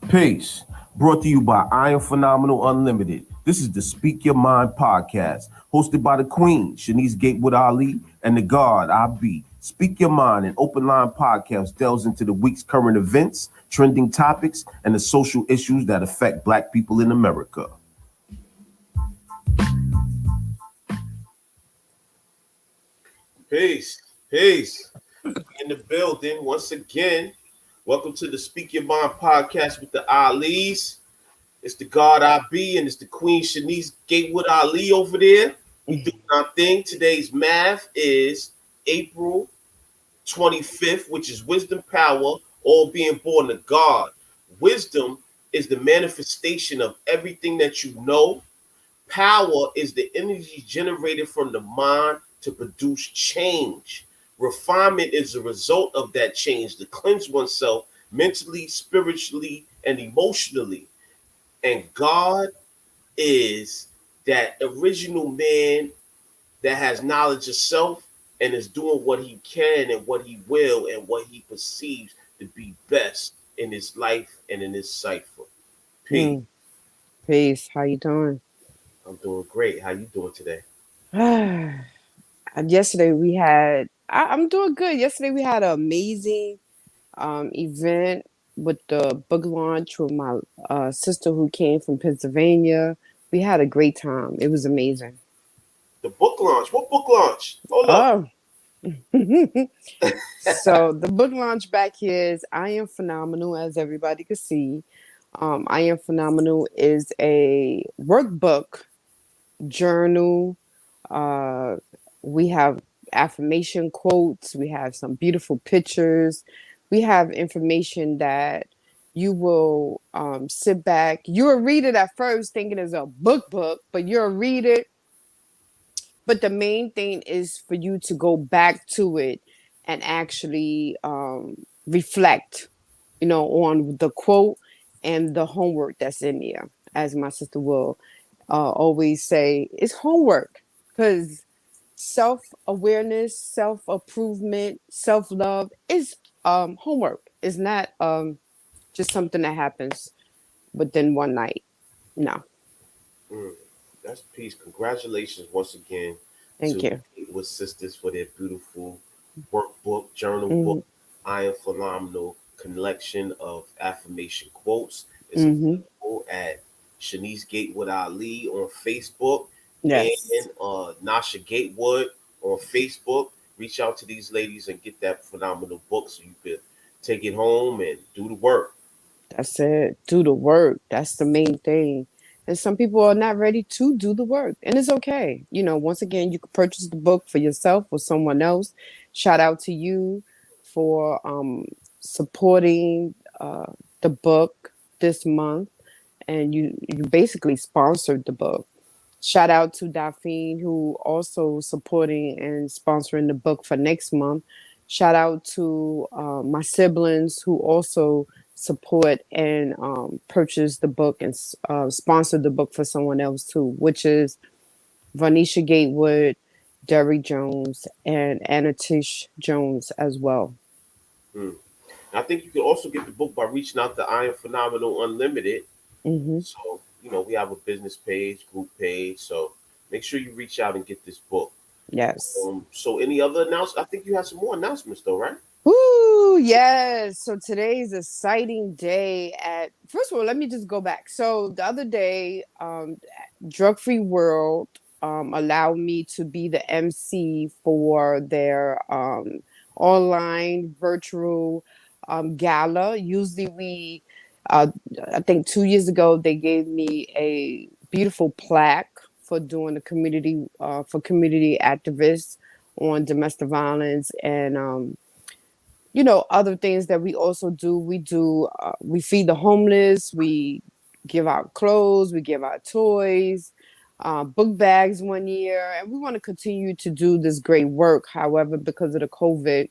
Peace. Brought to you by Iron Phenomenal Unlimited. This is the Speak Your Mind podcast, hosted by the Queen, Shanice Gatewood Ali, and the God, I Be. Speak Your Mind, an open line podcast, delves into the week's current events, trending topics, and the social issues that affect Black people in America. Peace. Peace. In the building once again. Welcome to the Speak Your Mind podcast with the Ali's. It's the God I Be, and it's the Queen Shanice Gatewood Ali over there. We doing our thing. Today's math is April 25th, which is Wisdom Power, all being born of God. Wisdom is the manifestation of everything that you know. Power is the energy generated from the mind to produce change. Refinement is a result of that change to cleanse oneself mentally, spiritually, and emotionally. And God is that original man that has knowledge of self and is doing what he can and what he will and what he perceives to be best in his life and in his cipher. Peace. Peace. How you doing? I'm doing great. How you doing today? Yesterday we had. I'm doing good. Yesterday we had an amazing event with the book launch with my sister who came from Pennsylvania. We had a great time. It was amazing. The book launch. What book launch? Hold up. Oh. So the book launch back here is I Am Phenomenal, as everybody can see. I Am Phenomenal is a workbook journal. We have affirmation quotes. We have some beautiful pictures. We have information that you will sit back. You'll read it at first thinking it's a book, but you'll read it. But the main thing is for you to go back to it and actually reflect, on the quote and the homework that's in there. As my sister will always say, it's homework, because self-awareness, self-improvement, self-love is homework. It's not just something that happens within one night. No. That's peace. Congratulations once again Thank to you. with sisters for their beautiful workbook, journal Mm-hmm. book, I Am Phenomenal collection of affirmation quotes. It's Mm-hmm. available at Shanice Gatewood Ali on Facebook Yes. and Nasha Gatewood on Facebook. Reach out to these ladies and get that phenomenal book so you could take it home and do the work. That's it. Do the work. That's the main thing. And some people are not ready to do the work. And it's okay. Once again, you can purchase the book for yourself or someone else. Shout out to you for supporting the book this month. And you basically sponsored the book. Shout out to Daphne, who also supporting and sponsoring the book for next month. Shout out to my siblings who also support and purchase the book and sponsor the book for someone else too, which is Vanisha Gatewood, Derry Jones, and Anatish Jones as well. Hmm. I think you can also get the book by reaching out to I Am Phenomenal Unlimited. Mm-hmm. So, we have a business page, group page. So make sure you reach out and get this book. Yes. So any other announcements? I think you have some more announcements though, right? Woo, yes. So today's a exciting day first of all, let me just go back. So the other day, Drug Free World allowed me to be the MC for their online virtual gala. Usually uh, I think 2 years ago, they gave me a beautiful plaque for doing for community activists on domestic violence and other things that we also do. We feed the homeless, we give out clothes, we give out toys, book bags one year, and we want to continue to do this great work. However, because of the COVID,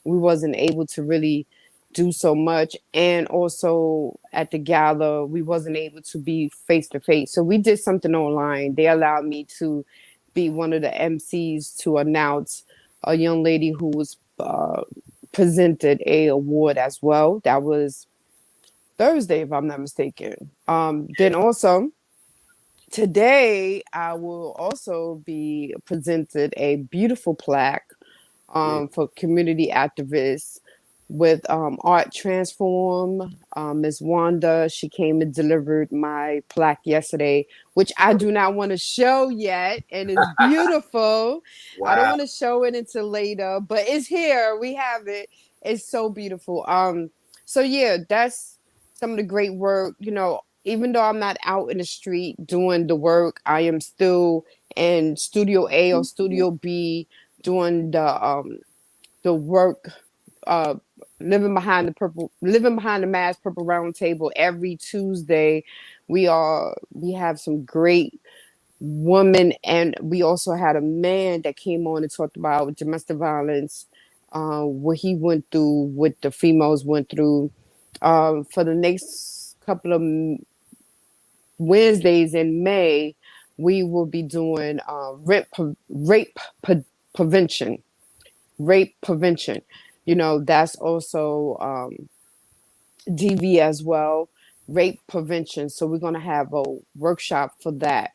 we wasn't able to really do so much, and also at the gala we wasn't able to be face to face, so we did something online. They allowed me to be one of the MCs to announce a young lady who was presented a award as well. That was Thursday, if I'm not mistaken. Then also today, I will also be presented a beautiful plaque for community activists with Art Transform. Ms. Wanda, she came and delivered my plaque yesterday, which I do not want to show yet. And it's beautiful. I don't Wow. want to show it until later, but it's here. We have it. It's so beautiful. So yeah, that's some of the great work. You know, even though I'm not out in the street doing the work, I am still in Studio A or Studio B doing the work, uh living behind the mask purple round table every Tuesday. We have some great women, and we also had a man that came on and talked about domestic violence, what he went through, what the females went through. For the next couple of Wednesdays in May, we will be doing prevention. Rape prevention. You know, that's also DV as well, rape prevention. So we're going to have a workshop for that.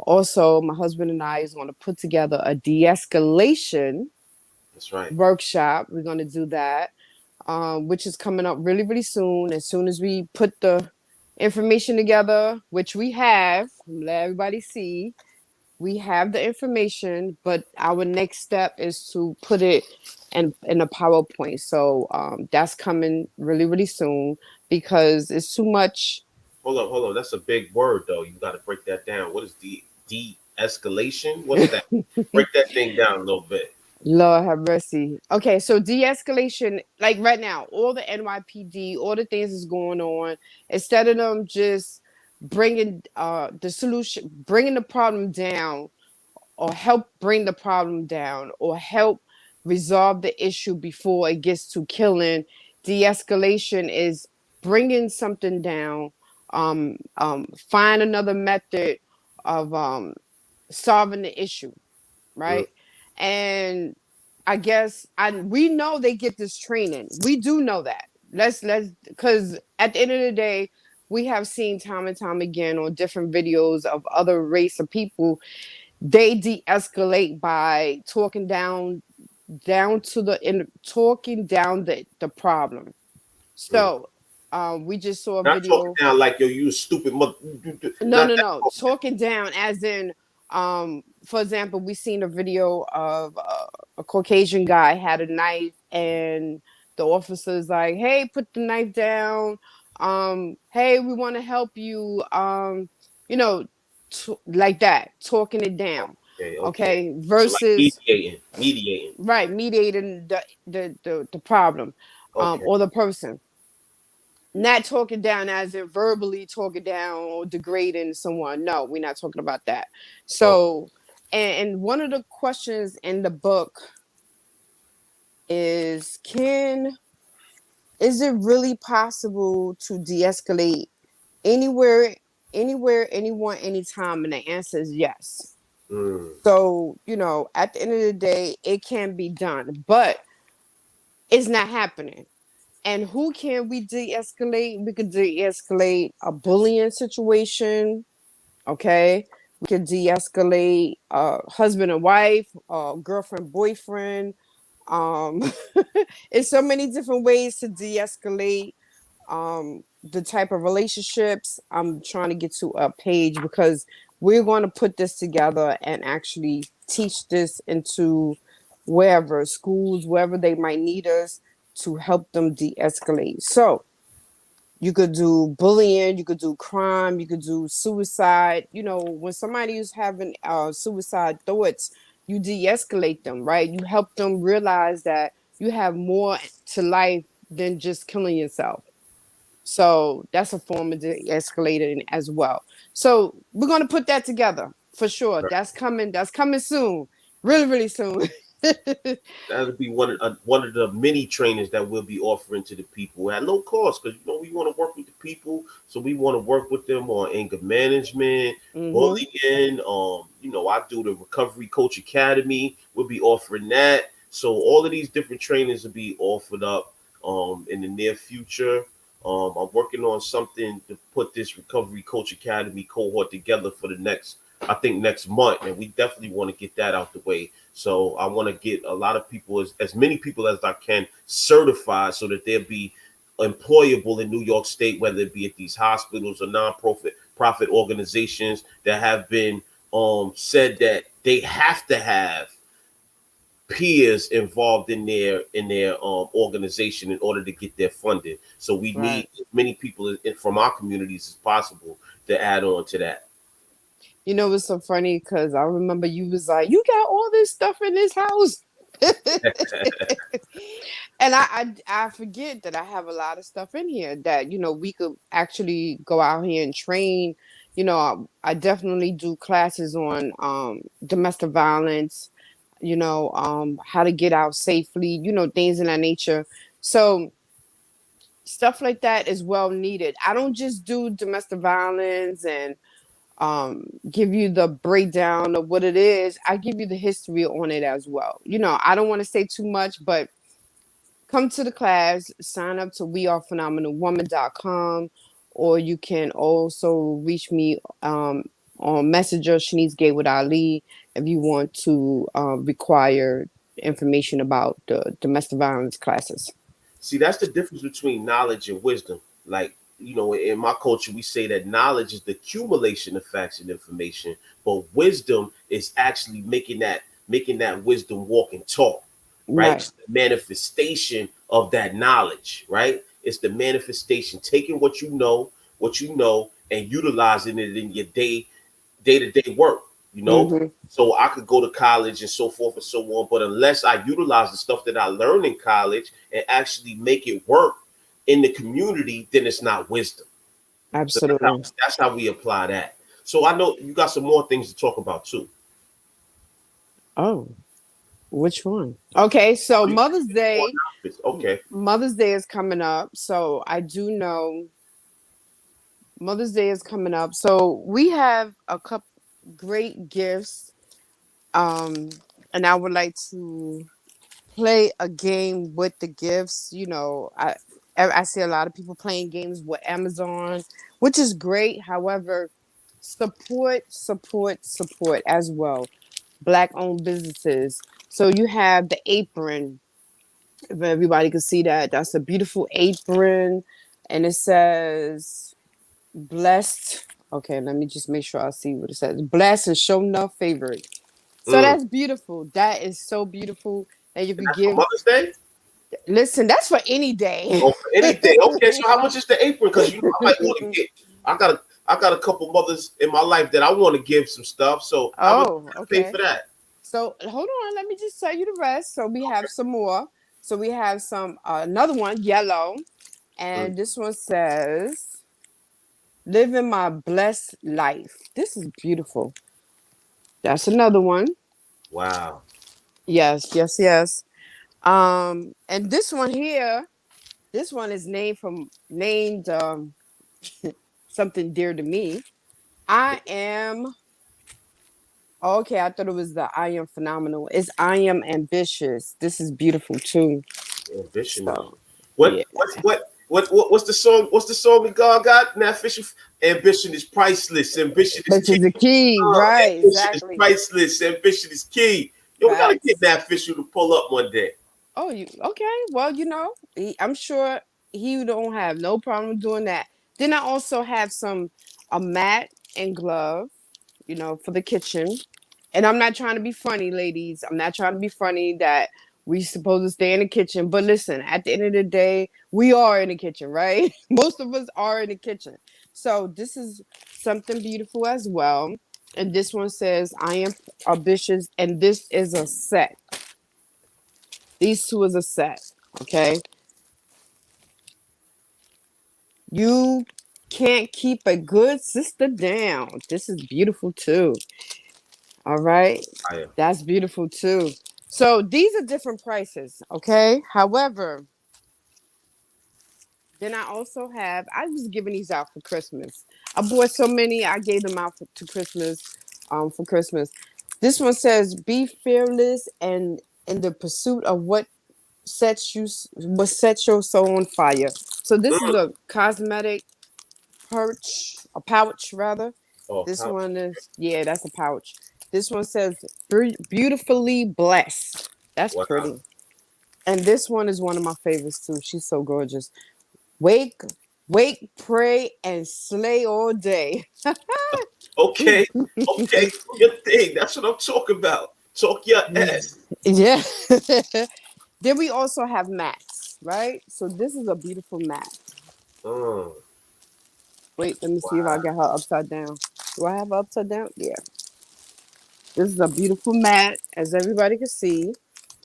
Also, my husband and I is going to put together a de-escalation That's right. workshop. We're going to do that, which is coming up really, really soon. As soon as we put the information together, which we have, let everybody see, we have the information, but our next step is to put it in a PowerPoint. So that's coming really, really soon because it's too much. Hold on. That's a big word, though. You got to break that down. What is de-escalation? What's that? Break that thing down a little bit. Lord have mercy. Okay, so de-escalation, like right now, all the NYPD, all the things is going on. Instead of them just bringing the solution, bringing the problem down, or help bring the problem down, or help resolve the issue before it gets to killing. De-escalation is bringing something down, find another method of solving the issue, Mm, right? And I guess we know they get this training. We do know that. Let's because at the end of the day, we have seen time and time again on different videos of other race of people, they de-escalate by talking down to talking down the problem. mm. So we just saw a Not talking video. down like yo, you a stupid mother. No, Not no, that no. talking down. Talking down as in, for example, we seen a video of a Caucasian guy had a knife, and the officer's like, "Hey, put the knife down. Hey, we want to help you. You know, like that, talking it down. Okay. Okay, So like versus mediating. right mediating the problem, Okay. or the person, not talking down as in verbally talking down or degrading someone. No, we're not talking about that. Okay. So, and one of the questions in the book is, can is it really possible to de-escalate anywhere, anyone, anytime? And the answer is yes. Mm, So, you know, at the end of the day, it can be done, but it's not happening. And who can we de-escalate? We could de-escalate a bullying situation. Okay. We could de-escalate husband and wife, girlfriend, boyfriend. Um, it's so many different ways to de-escalate the type of relationships. I'm trying to get to a page because we're going to put this together and actually teach this into wherever schools, wherever they might need us to help them de-escalate. So you could do bullying, you could do crime, you could do suicide. You know, when somebody is having suicide thoughts, you de-escalate them, right? You help them realize that you have more to life than just killing yourself. So that's a form of de-escalating as well. So we're gonna put that together for sure. right. That's coming. That's coming soon. Really, really soon. That'll be one of the many trainings that we'll be offering to the people at low cost, because we want to work with the people, so we want to work with them on anger management, Mm-hmm. bullying. I do the Recovery Coach Academy. We'll be offering that. So all of these different trainings will be offered up in the near future. I'm working on something to put this Recovery Coach Academy cohort together for the I think next month, and we definitely want to get that out the way. So I want to get a lot of people, as many people as I can, certified so that they'll be employable in New York State, whether it be at these hospitals or profit organizations that have been said that they have to have peers involved in their organization in order to get their funding. So we need Right. as many people from our communities as possible to add on to that. You know, it's so funny because I remember you was like, "You got all this stuff in this house," and I forget that I have a lot of stuff in here that we could actually go out here and train. I definitely do classes on domestic violence. How to get out safely. Things in that nature. So stuff like that is well needed. I don't just do domestic violence and give you the breakdown of what it is. I give you the history on it as well. I don't want to say too much, but come to the class, sign up to wearephenomenalwoman.com, or you can also reach me on Messenger, Shanice Gatewood Ali, if you want to require information about the domestic violence classes. See, that's the difference between knowledge and wisdom. Like, in my culture, we say that knowledge is the accumulation of facts and information, but wisdom is actually making that wisdom walk and talk, right? Right. It's the manifestation of that knowledge, right? It's the manifestation, taking what you know, and utilizing it in your day-to-day work, you know. Mm-hmm. So I could go to college and so forth and so on, but unless I utilize the stuff that I learned in college and actually make it work in the community, then it's not wisdom. So that's how, Absolutely. that's how we apply that. So I know you got some more things to talk about too. Oh, which one? Okay, so Okay. Mother's Day is coming up. So I do know Mother's Day is coming up. So we have a couple great gifts. Um, and I would like to play a game with the gifts. I see a lot of people playing games with Amazon, which is great. However, support as well. Black owned businesses. So you have the apron. If everybody can see that, that's a beautiful apron, and it says blessed. Okay, let me just make sure I see what it says. Blessed and show enough favorite. So Mm. that's beautiful. That is so beautiful that you And could that's for give. Mother's Day? Listen, that's for any day. Or for any day. Okay, so how much is the apron? Because I might want to get I got a couple mothers in my life that I want to give some stuff. So how much Oh, I pay okay. for that? So hold on, let me just tell you the rest. So we have some more. So we have some another one, yellow, Mm. and this one says living my blessed life. This is beautiful. That's another one. Wow. Yes, yes, yes. And this one here, this one is named something dear to me. I am okay. I thought it was the I am phenomenal. It's I am ambitious. This is beautiful too. Ambition is So yeah, what's the song? What's the song that God got? Now, official ambition is priceless. Ambition is this key. is the key, right? Ambition is Exactly. priceless. Ambition is key. Yo, we gotta get Facts. that official to pull up one day. Oh, you okay? Well, I'm sure he don't have no problem doing that. Then I also have a mat and glove, for the kitchen. And I'm not trying to be funny, ladies. I'm not trying to be funny that we supposed to stay in the kitchen. But listen, at the end of the day, we are in the kitchen, right? Most of us are in the kitchen. So this is something beautiful as well. And this one says, I am ambitious, and this is a set. These two is a set. Okay. You can't keep a good sister down. This is beautiful too. All right. Fire. That's beautiful too. So these are different prices, okay? However, then I also have, I was giving these out for Christmas. I bought so many, I gave them out to Christmas, for Christmas. This one says, "Be fearless and in the pursuit of what sets your soul on fire." So this is Mm. a cosmetic a pouch rather. Oh, This one is, yeah, that's a pouch. This one says, "Beautifully blessed." That's wow. pretty. And this one is one of my favorites too. She's so gorgeous. Wake, wake, pray, and slay all day. Okay. Okay. Do your thing. That's what I'm talking about. Talk your ass. Yeah. Then we also have mats, right? So this is a beautiful mat. Mm, Wait, let me see if I wow. get her upside down. Do I have her upside down? Yeah. This is a beautiful mat, as everybody can see.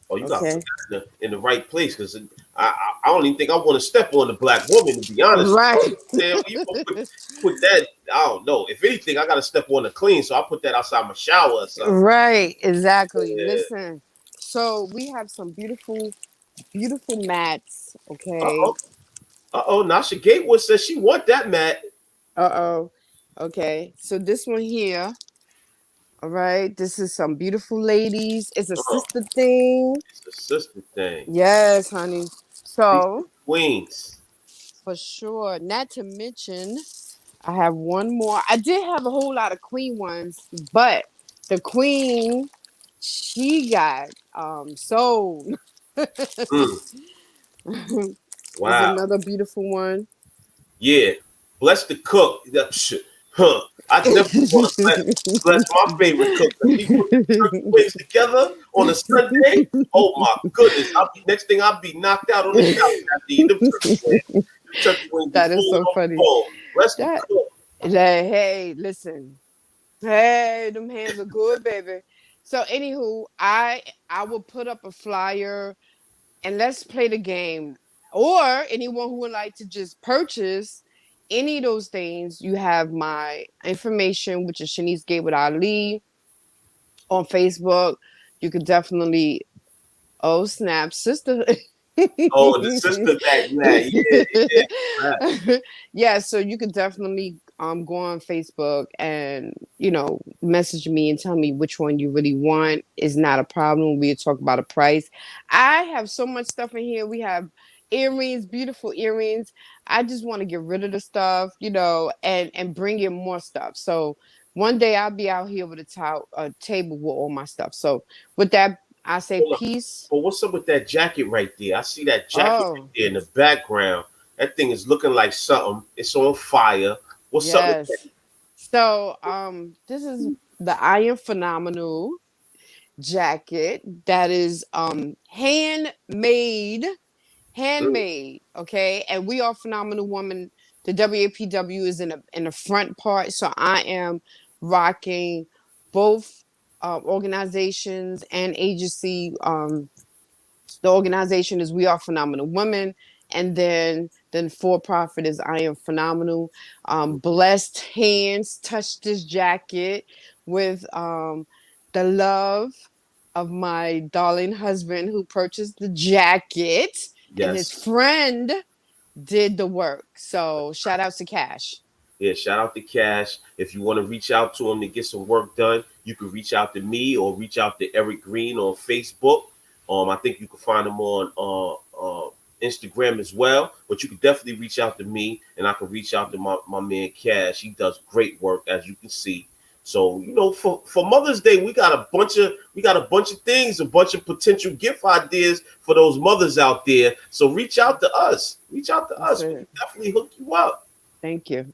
Oh, you got to Okay. put that in the right place because I don't even think I want to step on the black woman, to be honest with Right. you. Man, you gonna put that, I don't know. If anything, I got to step on the clean, so I put that outside my shower or something. Right. Exactly. Yeah. Listen. So we have some beautiful, beautiful mats. Okay. Uh-oh. Uh-oh. Nasha Gatewood says she want that, Matt. Uh-oh. Okay. So this one here. All right. This is some beautiful ladies. It's a Uh-oh. sister thing. It's a sister thing. Yes, honey. These So queens. for sure. Not to mention, I have one more. I did have a whole lot of queen ones, but the queen, she got sold. Mm, Is wow. another beautiful one. Yeah. Bless the cook. That shit. Huh. I definitely want to bless my favorite cook. If he put the turkey wings together on a Sunday, oh my goodness. Next thing I'll be knocked out on the couch after eating them turkey wings. Them turkey wings be That is falling so off the funny. bone. Bless the That, cook. hey, listen. Hey, them hands are good, baby. So, anywho, I will put up a flyer and let's play the game. Or anyone who would like to just purchase any of those things, you have my information, which is Shanice Gatewood Ali on Facebook. You could definitely, oh snap, sister. Oh, the sister back now. Yeah, yeah. Right. Yeah, so you could definitely go on Facebook and message me and tell me which one you really want. Is not a problem. We'll talk about a price. I have so much stuff in here. We have earrings, beautiful earrings. I just want to get rid of the stuff, and bring in more stuff. So one day I'll be out here with a table with all my stuff. So with that, I say Hold on. peace. But what's up with that jacket right there? I see that jacket right Oh, there in the background. That thing is looking like something. It's on fire. What's up with that? yes. So this is the Iron Phenomenal jacket that is Mm, handmade, okay? And we are Phenomenal Woman. The WAPW is in the front part, so I am rocking both organizations and agency. The organization is We Are Phenomenal Women, and then for profit is I Am Phenomenal. Blessed hands touch this jacket with the love of my darling husband who purchased the jacket, and his yes. friend did the work. So shout out to Cash. Yeah, shout out to Cash. If you want to reach out to him to get some work done, you can reach out to me or reach out to Eric Green on Facebook. I think you can find him on Instagram as well. But you can definitely reach out to me, and I can reach out to my man Cash. He does great work, as you can see. So for Mother's Day, we got a bunch of things, a bunch of potential gift ideas for those mothers out there. So reach out to us. Reach out to That's us. We it. can definitely hook you up. Thank you.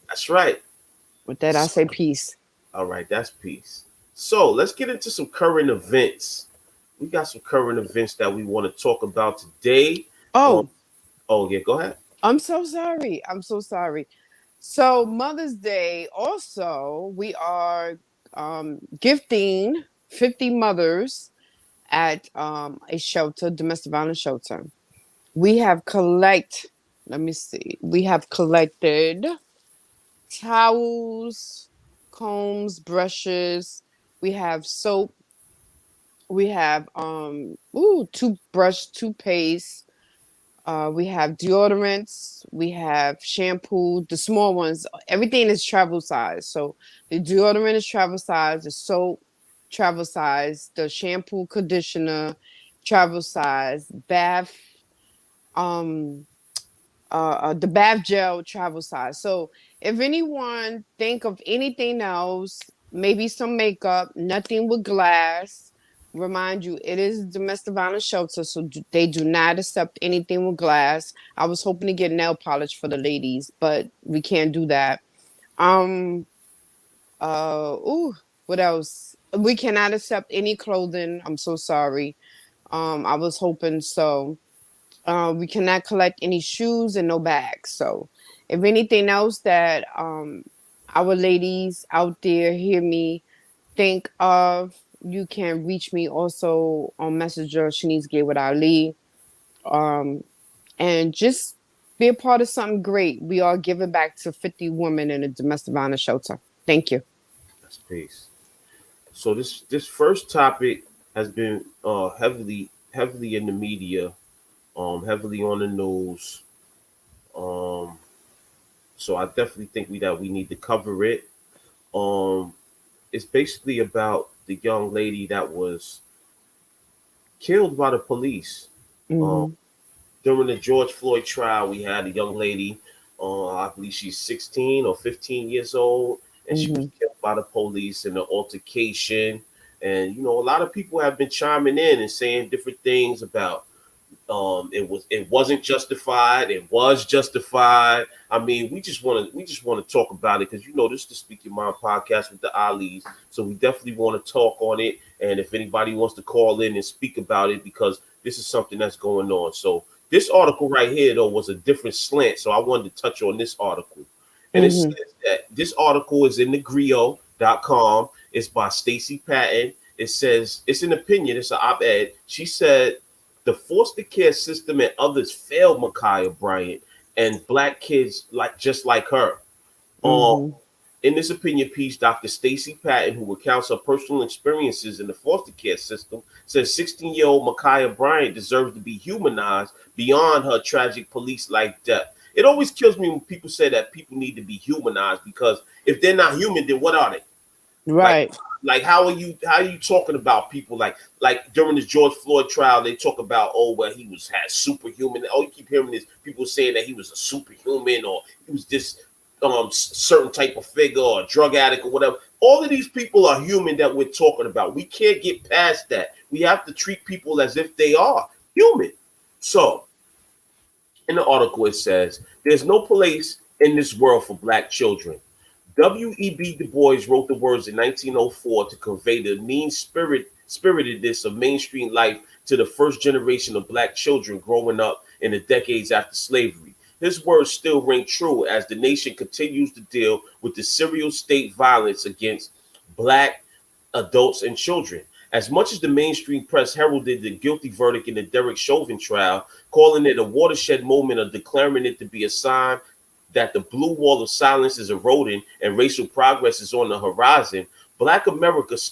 That's right. With that, I say peace. All right, that's peace. So let's get into some current events. We got some current events that we want to talk about today. Um, Oh, oh yeah, go ahead. I'm so sorry. I'm so sorry. So Mother's Day, also, we are gifting 50 mothers at a shelter, domestic violence shelter. We have let me see, we have collected towels, combs, brushes. We have soap. We have toothbrush, toothpaste. We have deodorants. We have shampoo. The small ones. Everything is travel size. So the deodorant is travel size. The soap, travel size. The shampoo, conditioner, travel size. Um, the bath gel, travel size. So if anyone think of anything else, maybe some makeup, nothing with glass. Remind you, it is domestic violence shelter, so they do not accept anything with glass. I was hoping to get nail polish for the ladies, but we can't do that. Um, what else? We cannot accept any clothing. I'm so sorry. I was hoping so. We cannot collect any shoes and no bags. So, if anything else that our ladies out there hear me think of, you can reach me also on Messenger. Shanice Gay with Ali. Um, and just be a part of something great. We are giving back to 50 women in a domestic violence shelter. Thank you. That's peace. So this first topic has been heavily in the media, heavily on the news. Um, so I definitely think we need to cover it. Um, it's basically about the young lady that was killed by the police. Um, Mm-hmm. during the George Floyd trial, we had a young lady, I believe she's 16 or 15 years old, and she was Mm-hmm. killed by the police in an altercation. And a lot of people have been chiming in and saying different things about it wasn't justified. It was justified. I mean, we just want to talk about it because this is the Speak Your Mind podcast with the Ali's. So we definitely want to talk on it. And if anybody wants to call in and speak about it, because this is something that's going on. So this article right here though was a different slant. So I wanted to touch on this article. And it Mm-hmm. says that this article is in the Grio.com. It's by Stacy Patton. It says it's an opinion. It's an op-ed. She said the foster care system and others failed Mikaya Bryant and black kids just like her. Um, Mm-hmm. in this opinion piece, Dr. Stacy Patton, who recounts her personal experiences in the foster care system, says 16-year-old Mikaya Bryant deserves to be humanized beyond her tragic police-like death. It always kills me when people say that people need to be humanized because if they're not human, then what are they? Like, Right. how are you talking about people like during the George Floyd trial? They talk about, oh, well, had superhuman. Oh, you keep hearing this people saying that he was a superhuman or he was this certain type of figure or a drug addict or whatever. All of these people are human that we're talking about. We can't get past that. We have to treat people as if they are human. So in the article, it says there's no place in this world for black children. W.E.B. Du Bois wrote the words in 1904 to convey the mean spiritedness of mainstream life to the first generation of black children growing up in the decades after slavery. His words still ring true as the nation continues to deal with the serial state violence against black adults and children. As much as the mainstream press heralded the guilty verdict in the Derek Chauvin trial, calling it a watershed moment or declaring it to be a sign that the blue wall of silence is eroding and racial progress is on the horizon, Black America is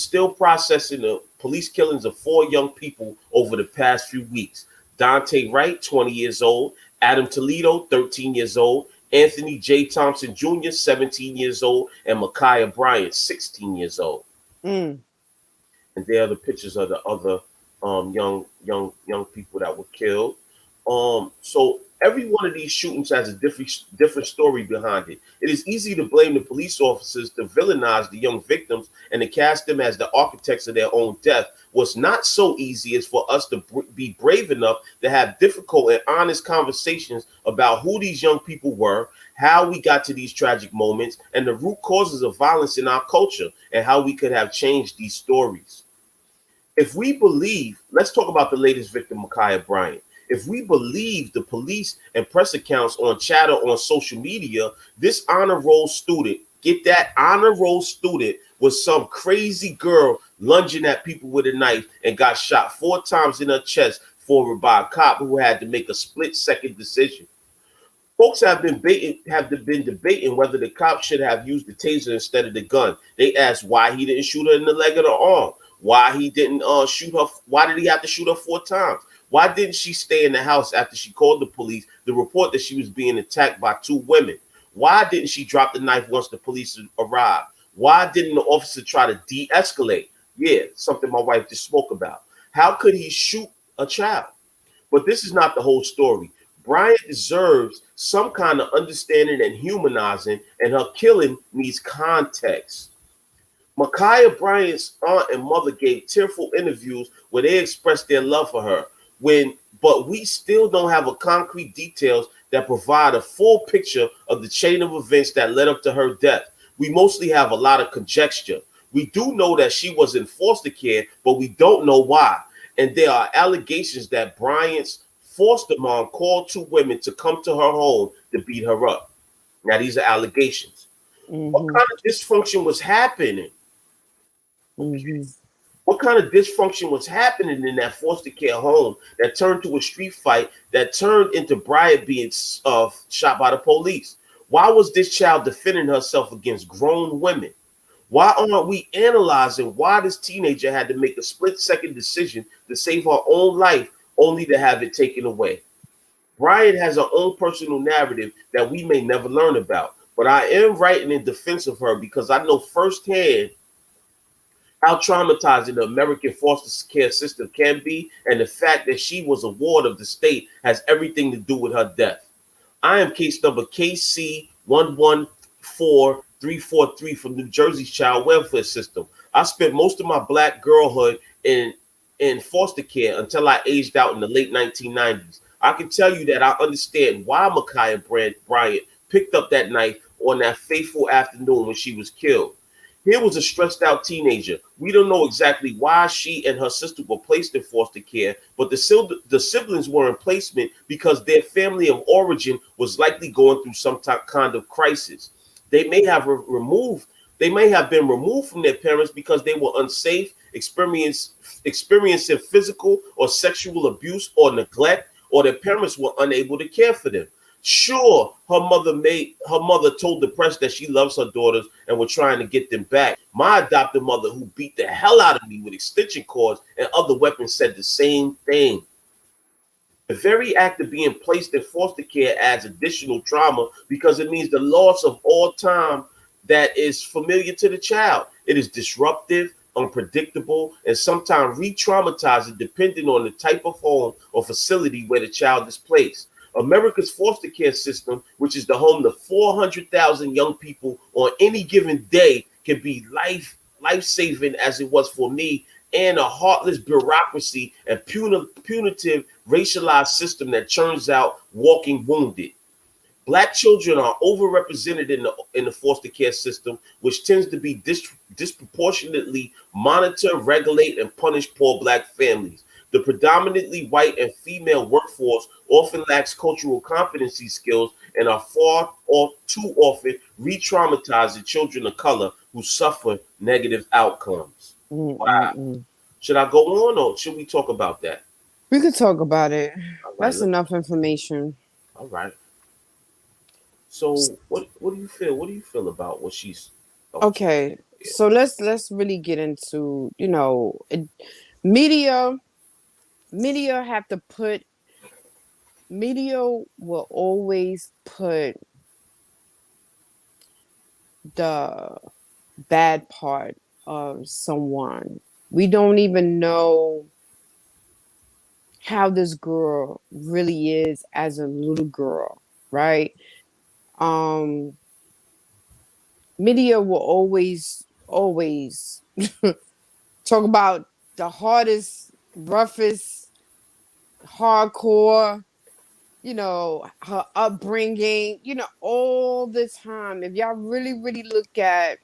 still processing the police killings of 4 young people over the past few weeks. Dante Wright, 20 years old, Adam Toledo, 13 years old, Anthony J. Thompson Jr., 17 years old, and Mikaya Bryant, 16 years old. Mm. And there are the pictures of the other young people that were killed. So every one of these shootings has a different story behind it. It is easy to blame the police officers, to villainize the young victims, and to cast them as the architects of their own death. What's not so easy is for us to be brave enough to have difficult and honest conversations about who these young people were, how we got to these tragic moments, and the root causes of violence in our culture, and how we could have changed these stories. If we believe, let's talk about the latest victim, Mikaya Bryant. If we believe the police and press accounts on chatter on social media, this honor roll student, get that, honor roll student was some crazy girl lunging at people with a knife and got shot 4 times in her chest forward by a cop who had to make a split-second decision. Folks have been debating whether the cop should have used the taser instead of the gun. They asked why he didn't shoot her in the leg or the arm. Why he didn't shoot her? Why did he have to shoot her 4 times? Why didn't she stay in the house after she called the police to report that she was being attacked by 2 women? Why didn't she drop the knife once the police arrived? Why didn't the officer try to de-escalate? Yeah, something my wife just spoke about. How could he shoot a child? But this is not the whole story. Bryant deserves some kind of understanding and humanizing, and her killing needs context. Mikaya Bryant's aunt and mother gave tearful interviews where they expressed their love for her. But we still don't have a concrete details that provide a full picture of the chain of events that led up to her death. We mostly have a lot of conjecture. We do know that she was in foster care, but we don't know why. And there are allegations that Bryant's foster mom called 2 women to come to her home to beat her up. Now, these are allegations. What Mm-hmm. kind of dysfunction was happening? Mm-hmm. What kind of dysfunction was happening in that foster care home that turned to a street fight that turned into Bryant being shot by the police? Why was this child defending herself against grown women? Why aren't we analyzing why this teenager had to make a split-second decision to save her own life only to have it taken away? Bryant has her own personal narrative that we may never learn about, but I am writing in defense of her because I know firsthand how traumatizing the American foster care system can be, and the fact that she was a ward of the state has everything to do with her death. I am case number KC114343 from New Jersey's child welfare system. I spent most of my black girlhood in foster care until I aged out in the late 1990s. I can tell you that I understand why Mikaya Bryant picked up that knife on that fateful afternoon when she was killed. Here was a stressed out teenager. We don't know exactly why she and her sister were placed in foster care, but the siblings were in placement because their family of origin was likely going through some kind of crisis. They may have they may have been removed from their parents because they were unsafe, experiencing physical or sexual abuse or neglect, or their parents were unable to care for them. Sure, her mother told the press that she loves her daughters and were trying to get them back. My adopted mother, who beat the hell out of me with extension cords and other weapons, said the same thing. The very act of being placed in foster care adds additional trauma because it means the loss of all time that is familiar to the child. It is disruptive, unpredictable, and sometimes re-traumatizing depending on the type of home or facility where the child is placed. America's foster care system, which is the home to 400,000 young people on any given day, can be life-saving as it was for me, and a heartless bureaucracy and punitive racialized system that churns out walking wounded. Black children are overrepresented in the foster care system, which tends to be disproportionately monitor, regulate, and punish poor Black families. The predominantly white and female workforce often lacks cultural competency skills and are far or too often re-traumatizing children of color who suffer negative outcomes. Wow. Mm-mm. Should I go on or should we talk about that? We could talk about it. All right. That's enough information. All right. So what do you feel? What do you feel about what she's Okay, yeah. so let's really get into, media. Media have to put media will always put the bad part of someone. We don't even know how this girl really is as a little girl, right? Um Media will always talk about the hardest, roughest, hardcore, her upbringing, all the time. If y'all really look at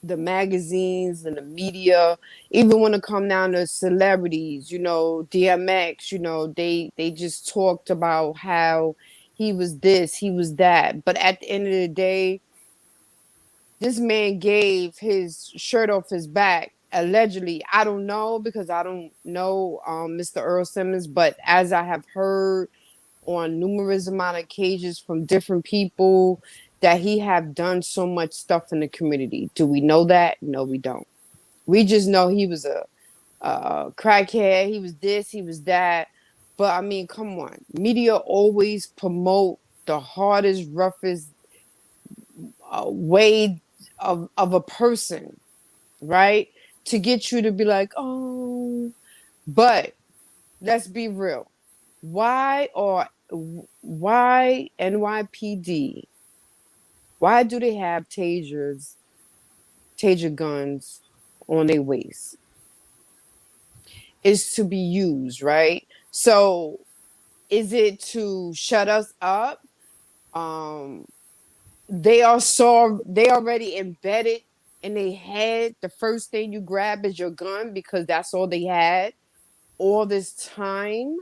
the magazines and the media, even when it come down to celebrities, DMX, they just talked about how he was this, he was that. But at the end of the day, this man gave his shirt off his back. Allegedly, I don't know because I don't know Mr. Earl Simmons, but as I have heard on numerous amount of occasions from different people that he have done so much stuff in the community. Do we know that? No, we don't. We just know he was a crackhead. He was this. He was that. But I mean, come on. Media always promote the hardest, roughest way of a person, right? To get you to be like, oh. But let's be real. Why NYPD? Why do they have taser guns on their waist? Is to be used, right? So is it to shut us up? Um, they already embedded in their head. The first thing you grab is your gun because that's all they had all this time.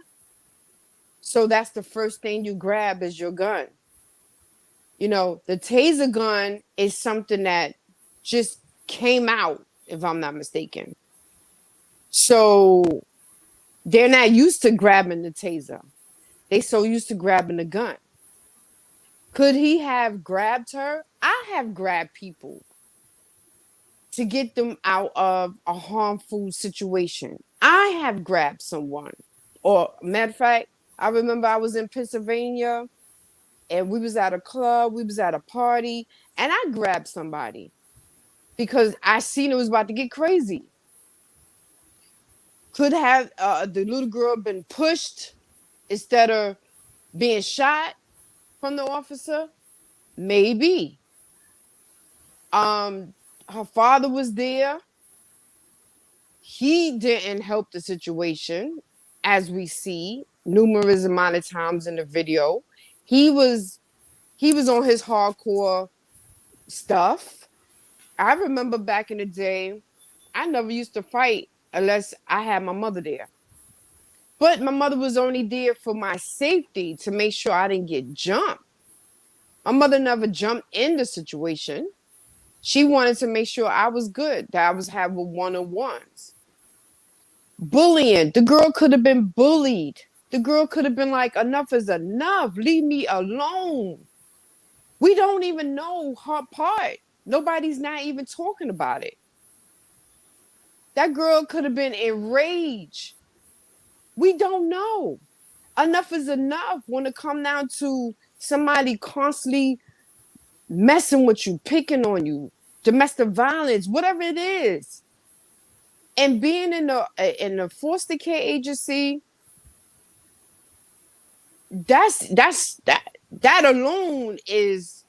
So that's the first thing you grab is your gun. The taser gun is something that just came out, if I'm not mistaken. So they're not used to grabbing the taser. They so used to grabbing the gun. Could he have grabbed her? I have grabbed people to get them out of a harmful situation. I have grabbed someone. Or matter of fact, I remember I was in Pennsylvania and we was at a club, we was at a party, and I grabbed somebody because I seen it was about to get crazy. Could have the little girl been pushed instead of being shot from the officer? Maybe. Um, Her father was there. He didn't help the situation, as we see numerous amount of times in the video. He was on his hardcore stuff. I remember back in the day, I never used to fight unless I had my mother there. But my mother was only there for my safety to make sure I didn't get jumped. My mother never jumped in the situation. She wanted to make sure I was good, that I was having one-on-ones. Bullying. The girl could have been bullied. The girl could have been like, enough is enough. Leave me alone. We don't even know her part. Nobody's not even talking about it. That girl could have been enraged. We don't know. Enough is enough when it come down to somebody constantly messing with you, picking on you, domestic violence, whatever it is. And being in the foster care agency, that alone is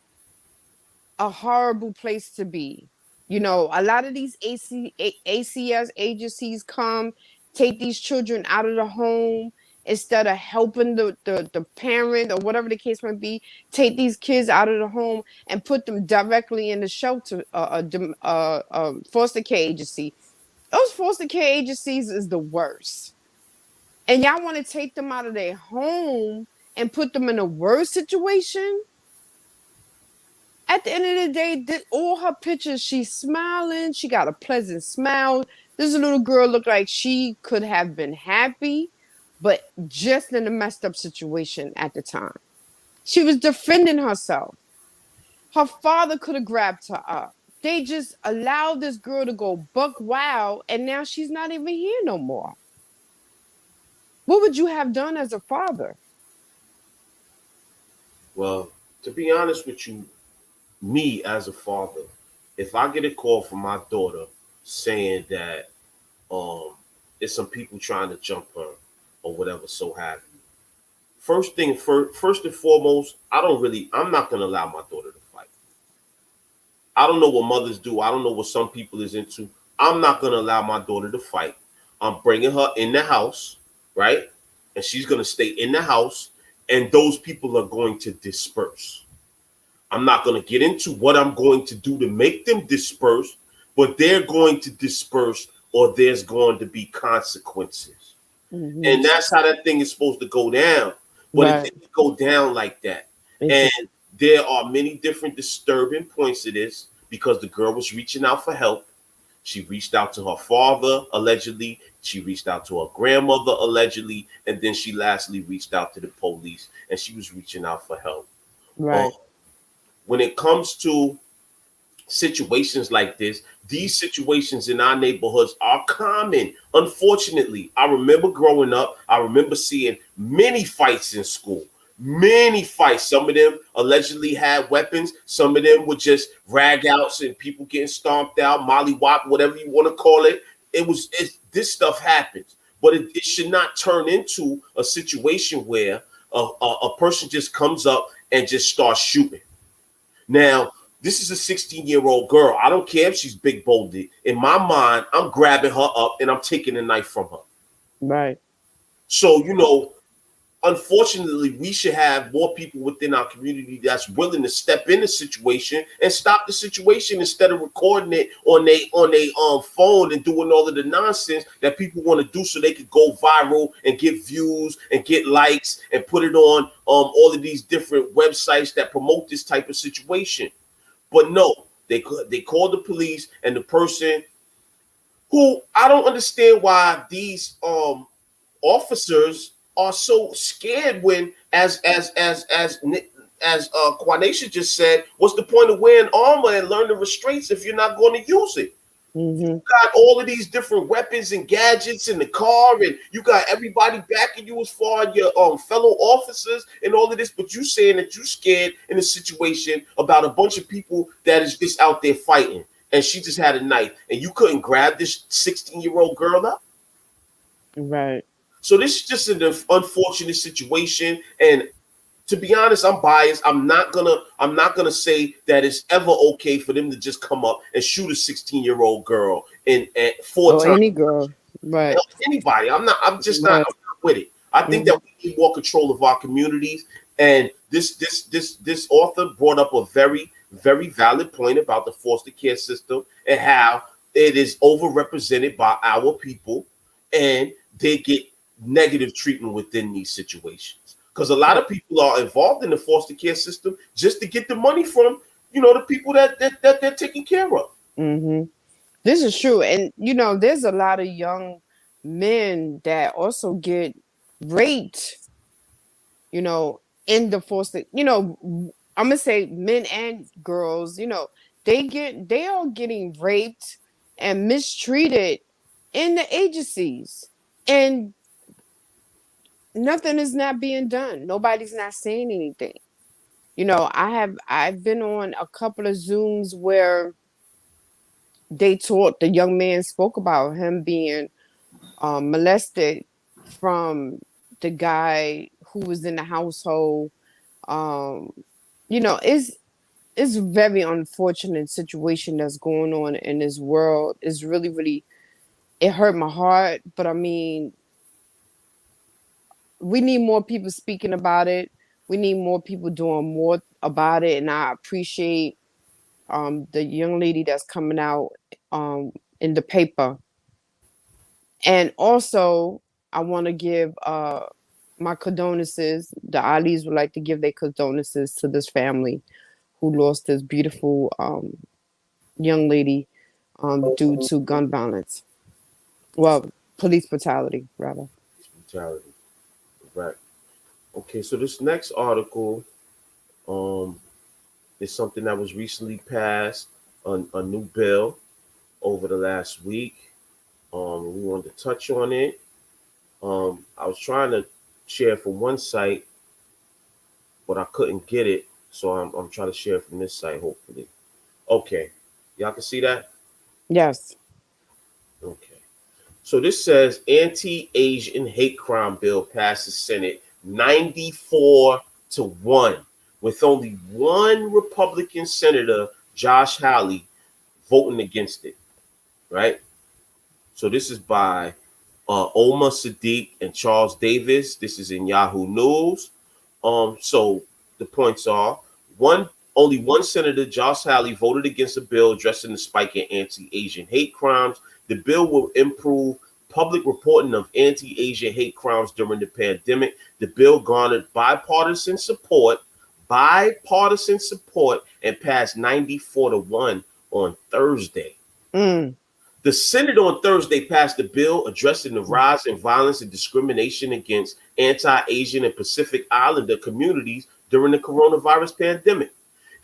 a horrible place to be. A lot of these ACS agencies come take these children out of the home instead of helping the parent or whatever the case might be. Take these kids out of the home and put them directly in the shelter, foster care agency. Those foster care agencies is the worst. And y'all want to take them out of their home and put them in a worse situation? At the end of the day, all her pictures, she's smiling. She got a pleasant smile. This little girl looked like she could have been happy, but just in a messed up situation at the time. She was defending herself. Her father could have grabbed her up. They just allowed this girl to go buck wild, and now she's not even here no more. What would you have done as a father? Well, to be honest with you, me as a father, if I get a call from my daughter saying that there's some people trying to jump her or whatever, so have you. First and foremost, I'm not gonna allow my daughter to fight. I don't know what mothers do. I don't know what some people is into. I'm not gonna allow my daughter to fight. I'm bringing her in the house, right? And she's gonna stay in the house, and those people are going to disperse. I'm not going to get into what I'm going to do to make them disperse, but they're going to disperse or there's going to be consequences. Mm-hmm. And that's how that thing is supposed to go down. But Right. it didn't go down like that. And there are many different disturbing points to this because the girl was reaching out for help. She reached out to her father, allegedly. She reached out to her grandmother, allegedly. And then she lastly reached out to the police and she was reaching out for help. Right. When it comes to situations like this. These situations in our neighborhoods are common. Unfortunately, I remember growing up, I remember seeing many fights in school. Many fights. Some of them allegedly had weapons. Some of them were just rag outs and people getting stomped out, mollywop, whatever you want to call it. This stuff happens, but it should not turn into a situation where a person just comes up and just starts shooting. Now, this is a 16-year-old girl. I don't care if she's big balded. In my mind, I'm grabbing her up and I'm taking the knife from her. Right. So, unfortunately, we should have more people within our community that's willing to step in the situation and stop the situation instead of recording it on their phone and doing all of the nonsense that people want to do so they could go viral and get views and get likes and put it on all of these different websites that promote this type of situation. But no, they called the police, and the person who I don't understand why these officers are so scared when, as Quanisha just said, what's the point of wearing armor and learning restraints if you're not going to use it? Mm-hmm. You got all of these different weapons and gadgets in the car, and you got everybody backing you as far as your fellow officers and all of this, but you saying that you scared in a situation about a bunch of people that is just out there fighting, and she just had a knife, and you couldn't grab this 16-year-old girl up? Right. So this is just an unfortunate situation, and to be honest, I'm biased. I'm not gonna say that it's ever okay for them to just come up and shoot a 16-year-old girl and four Or times. any girl. Right. Anybody. I'm not Right. with it. I think that we need more control of our communities. And this author brought up a very, very valid point about the foster care system and how it is overrepresented by our people, and they get negative treatment within these situations. Because a lot of people are involved in the foster care system just to get the money from, the people that they're taking care of. Mm-hmm. This is true. And, there's a lot of young men that also get raped, in the foster, I'm going to say men and girls, they are getting raped and mistreated in the agencies. And nothing is not being done. Nobody's not saying anything. I've been on a couple of Zooms where the young man spoke about him being molested from the guy who was in the household. Um, it's a very unfortunate situation that's going on in this world. It's really, really, it hurt my heart. But I mean, we need more people speaking about it. We need more people doing more about it. And I appreciate the young lady that's coming out in the paper. And also, I want to give my condolences. The Alis would like to give their condolences to this family who lost this beautiful young lady due to gun violence. Well, police brutality, rather. Brutality. Right. Okay, so this next article is something that was recently passed, a new bill over the last week. We wanted to touch on it. I was trying to share from one site, but I couldn't get it, so I'm trying to share from this site, hopefully. Okay, y'all can see that? Yes. Okay. So this says anti-Asian hate crime bill passes Senate 94-1, with only one Republican senator, Josh Hawley, voting against it. Right. So this is by Omar Sadiq and Charles Davis. This is in Yahoo News. So the points are only one senator, Josh Hawley, voted against a bill addressing the spike in anti-Asian hate crimes. The bill will improve public reporting of anti-Asian hate crimes during the pandemic. The bill garnered bipartisan support, and passed 94-1 on Thursday. The Senate on Thursday passed a bill addressing the rise in violence and discrimination against anti-Asian and Pacific Islander communities during the coronavirus pandemic.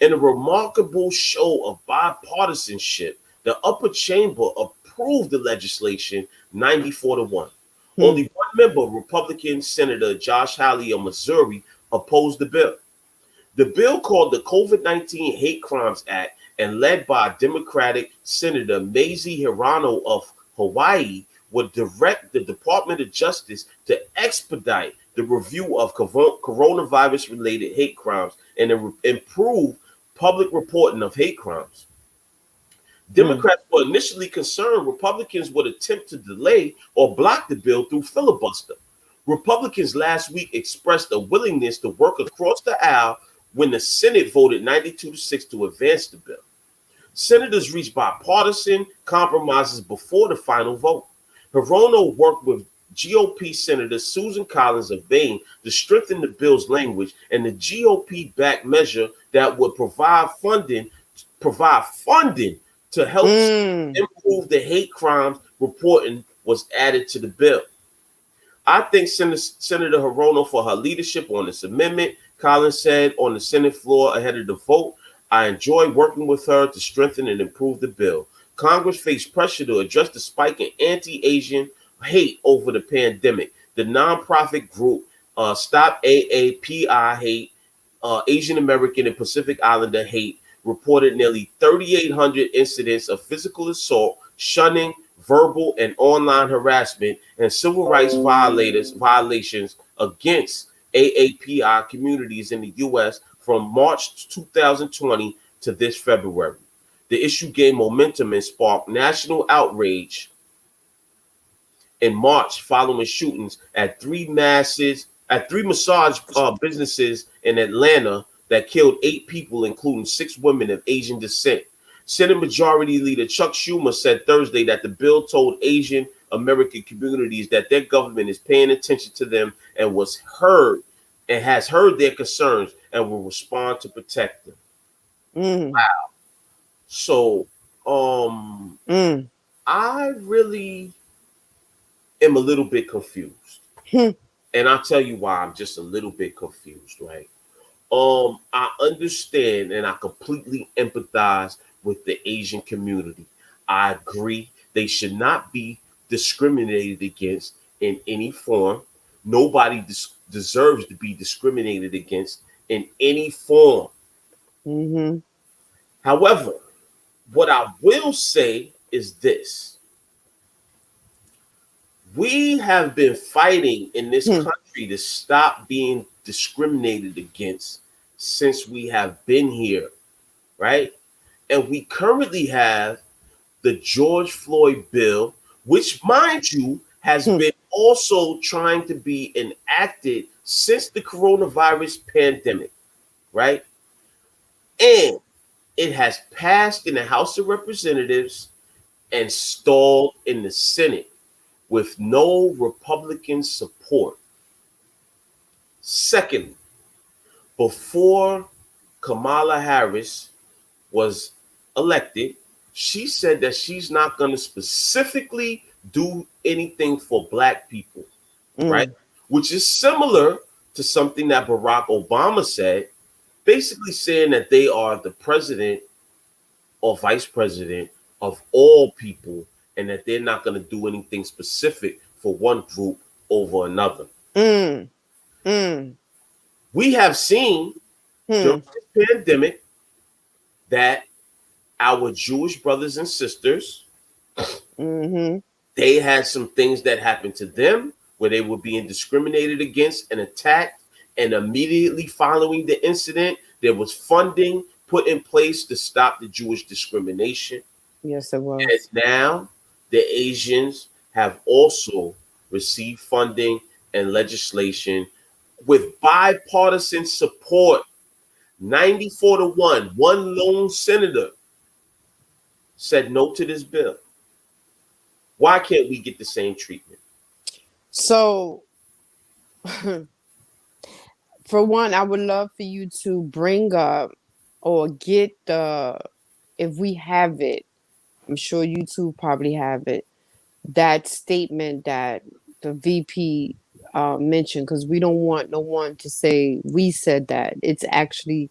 In a remarkable show of bipartisanship, the upper chamber approved the legislation 94 to 1. Hmm. Only one member, Republican Senator Josh Hawley of Missouri, opposed the bill. The bill, called the COVID-19 Hate Crimes Act and led by Democratic Senator Mazie Hirono of Hawaii, would direct the Department of Justice to expedite the review of coronavirus-related hate crimes and improve public reporting of hate crimes. Hmm. Democrats were initially concerned Republicans would attempt to delay or block the bill through filibuster. Republicans last week expressed a willingness to work across the aisle when the Senate voted 92 to 6 to advance the bill. Senators reached bipartisan compromises before the final vote. Hirono worked with GOP Senator Susan Collins of Maine to strengthen the bill's language, and the GOP-backed measure that would provide funding to help Mm. improve the hate crimes reporting was added to the bill. I thank Senator Hirono for her leadership on this amendment, Collins said on the Senate floor ahead of the vote. I enjoy working with her to strengthen and improve the bill. Congress faced pressure to address the spike in anti-Asian hate over the pandemic. The nonprofit group Stop AAPI Hate, Asian American and Pacific Islander Hate, reported nearly 3,800 incidents of physical assault, shunning, verbal and online harassment, and civil rights violations against AAPI communities in the U.S. from March 2020 to this February. The issue gained momentum and sparked national outrage in March following shootings at three massage businesses in Atlanta that killed 8 people, including 6 women of Asian descent. Senate Majority Leader Chuck Schumer said Thursday that the bill told Asian American communities that their government is paying attention to them and has heard their concerns and will respond to protect them. Mm. Wow. So, um, Mm. I really am a little bit confused. Hmm. And I'll tell you why I'm just a little bit confused, right? I understand and I completely empathize with the Asian community. I agree they should not be discriminated against in any form. Nobody deserves to be discriminated against in any form. Mm-hmm. However, what I will say is this: we have been fighting in this Hmm. country to stop being discriminated against since we have been here, right? And we currently have the George Floyd bill, which, mind you, has Hmm. been also trying to be enacted since the coronavirus pandemic, right? And it has passed in the House of Representatives and stalled in the Senate with no Republican support. Secondly, before Kamala Harris was elected, she said that she's not going to specifically do anything for Black people, right? Mm. Which is similar to something that Barack Obama said, basically saying that they are the president or vice president of all people and that they're not going to do anything specific for one group over another. Mm. Mm. We have seen Hmm. during this pandemic that our Jewish brothers and sisters, Mm-hmm. they had some things that happened to them where they were being discriminated against and attacked. And immediately following the incident, there was funding put in place to stop the Jewish discrimination. Yes, it And was. now the Asians have also received funding and legislation with bipartisan support. 94 to 1. One lone senator said no to this bill. Why can't we get the same treatment? So, for one, I would love for you to bring up or get the, if we have it, I'm sure you two probably have it, that statement that the VP mentioned, because we don't want no one to say we said that. It's actually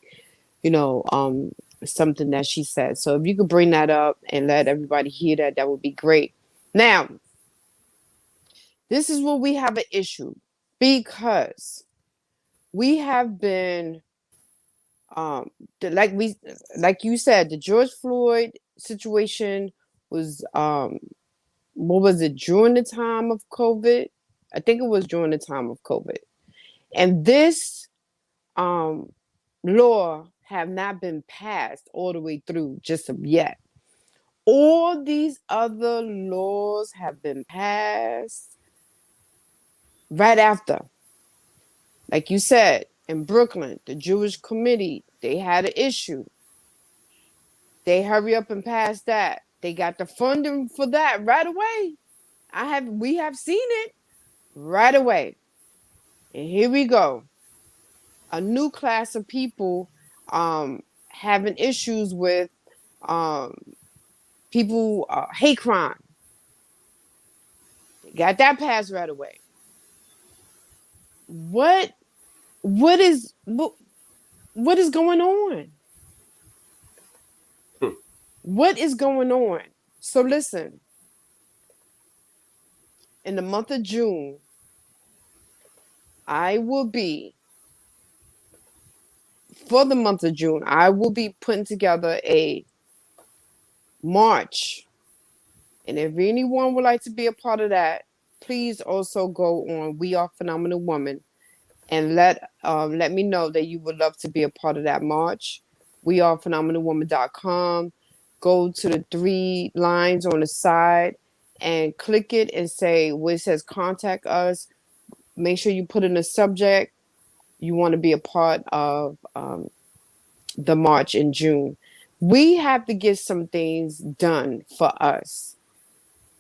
something that she said. So if you could bring that up and let everybody hear that, that would be great. Now, this is where we have an issue because we have been um like you said, the George Floyd situation was what was it, during the time of COVID? I think it was during the time of COVID. And this um law have not been passed all the way through just of yet. All these other laws have been passed right after. Like you said, in Brooklyn, the Jewish committee, they had an issue. They hurry up and pass that. They got the funding for that right away. We have seen it right away. And here we go. A new class of people having issues with um people hate crime. They got that passed right away. What what is what is going on? What is going on? So listen, in the month of June, I will be for the month of June, I will be putting together a march. And if anyone would like to be a part of that, please also go on We Are Phenomenal Woman and let me know that you would love to be a part of that march. wearephenomenalwoman.com. Go to the 3 lines on the side and click it and say where it says contact us. Make sure you put in the subject you want to be a part of the march in June. We have to get some things done for us.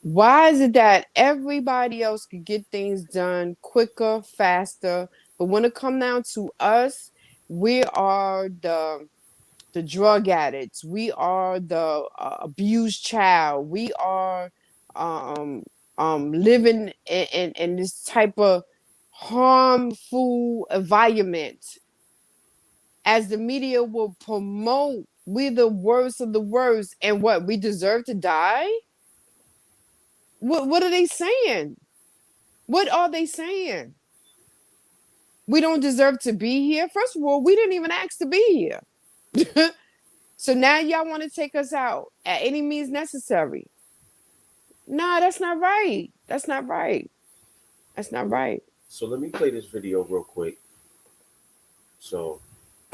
Why is it that everybody else could get things done quicker, faster, but when it comes down to us, we are the drug addicts, we are the abused child, we are living in this type of harmful environment, as the media will promote. We're the worst of the worst, and what, we deserve to die? What are they saying? What are they saying? We don't deserve to be here. First of all, we didn't even ask to be here. So now y'all want to take us out at any means necessary. Nah, that's not right. That's not right. That's not right. So let me play this video real quick. So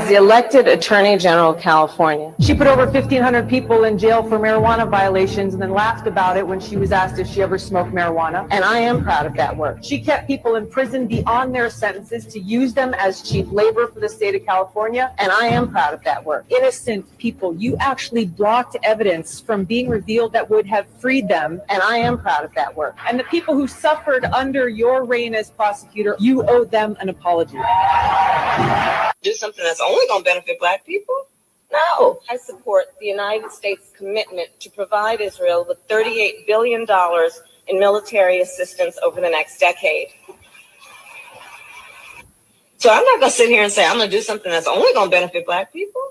The elected Attorney General of California. She put over 1,500 people in jail for marijuana violations and then laughed about it when she was asked if she ever smoked marijuana. And I am proud of that work. She kept people in prison beyond their sentences to use them as cheap labor for the state of California. And I am proud of that work. Innocent people, you actually blocked evidence from being revealed that would have freed them. And I am proud of that work. And the people who suffered under your reign as prosecutor, you owe them an apology. Do something that's only going to benefit Black people? No. I support the United States' commitment to provide Israel with $38 billion in military assistance over the next decade. So I'm not going to sit here and say I'm going to do something that's only going to benefit Black people.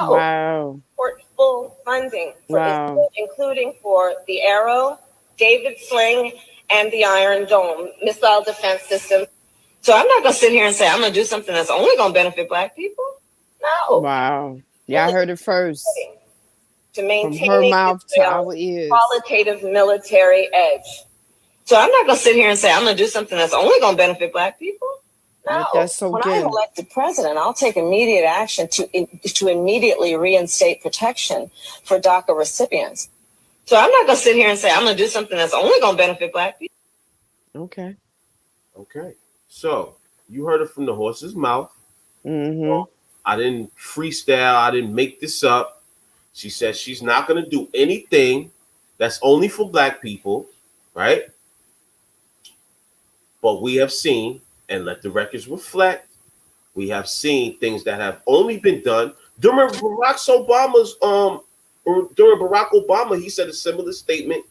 No. Wow. Support full funding for Wow. Israel, including for the Arrow, David Sling, and the Iron Dome missile defense system. So I'm not going to sit here and say I'm going to do something that's only going to benefit Black people. No. Wow. Y'all heard it first. To From maintain her mouth to our ears. qualitative military edge. So I'm not going to sit here and say I'm going to do something that's only going to benefit Black people. No. Let that soak When I'm in. elected president, I'll take immediate action to immediately reinstate protection for DACA recipients. So I'm not going to sit here and say I'm going to do something that's only going to benefit Black people. Okay. okay. So you heard it from the horse's mouth. Mm-hmm. I didn't freestyle. I didn't make this up. She said she's not going to do anything that's only for Black people, right? But we have seen, and let the records reflect, we have seen things that have only been done during Barack Obama. He said a similar statement.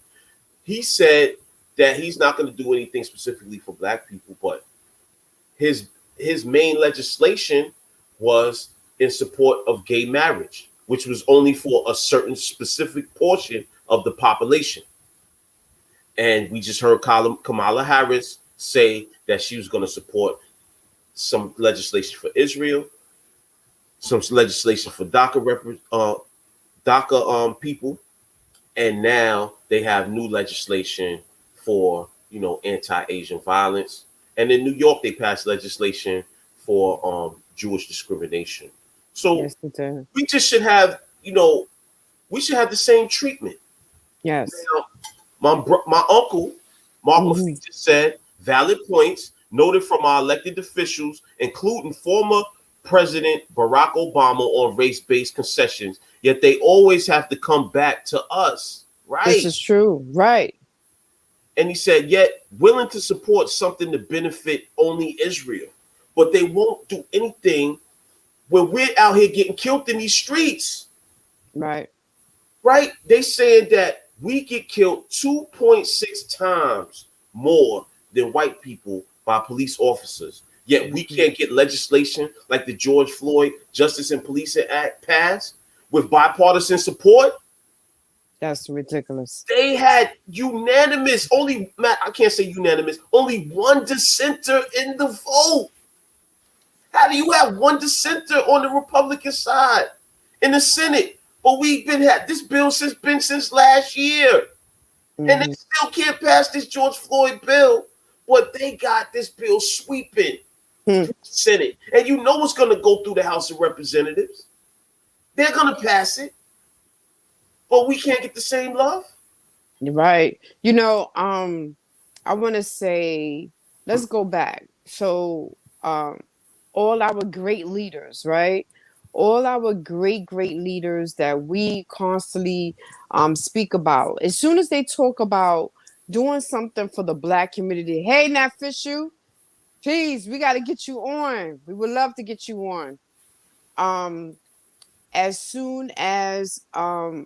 He said that he's not going to do anything specifically for Black people, but his main legislation was in support of gay marriage, which was only for a certain specific portion of the population. And we just heard Kamala Harris say that she was going to support some legislation for Israel, some legislation for DACA people, and now they have new legislation for anti-Asian violence. And in New York, they passed legislation for Jewish discrimination. So Yes, it did. we just should have we should have the same treatment. Yes. Now, my uncle Marco just said valid points noted from our elected officials, including former President Barack Obama on race-based concessions, yet they always have to come back to us, right? This is true, right? And he said, yet willing to support something to benefit only Israel, but they won't do anything when we're out here getting killed in these streets. Right. Right? They saying that we get killed 2.6 times more than white people by police officers. Yet we can't get legislation like the George Floyd Justice and Policing Act passed with bipartisan support. That's ridiculous. They had unanimous, I can't say unanimous, only one dissenter in the vote. How do you have one dissenter on the Republican side in the Senate? But we've had this bill since last year. And they still can't pass this George Floyd bill, but they got this bill sweeping through the Senate. And you know it's going to go through the House of Representatives. They're going to pass it. But we can't get the same love. Right. I want to say, let's go back. So all our great leaders, right? All our great leaders that we constantly speak about. As soon as they talk about doing something for the Black community, hey, Nat Fisher, please, we got to get you on. We would love to get you on. As soon as our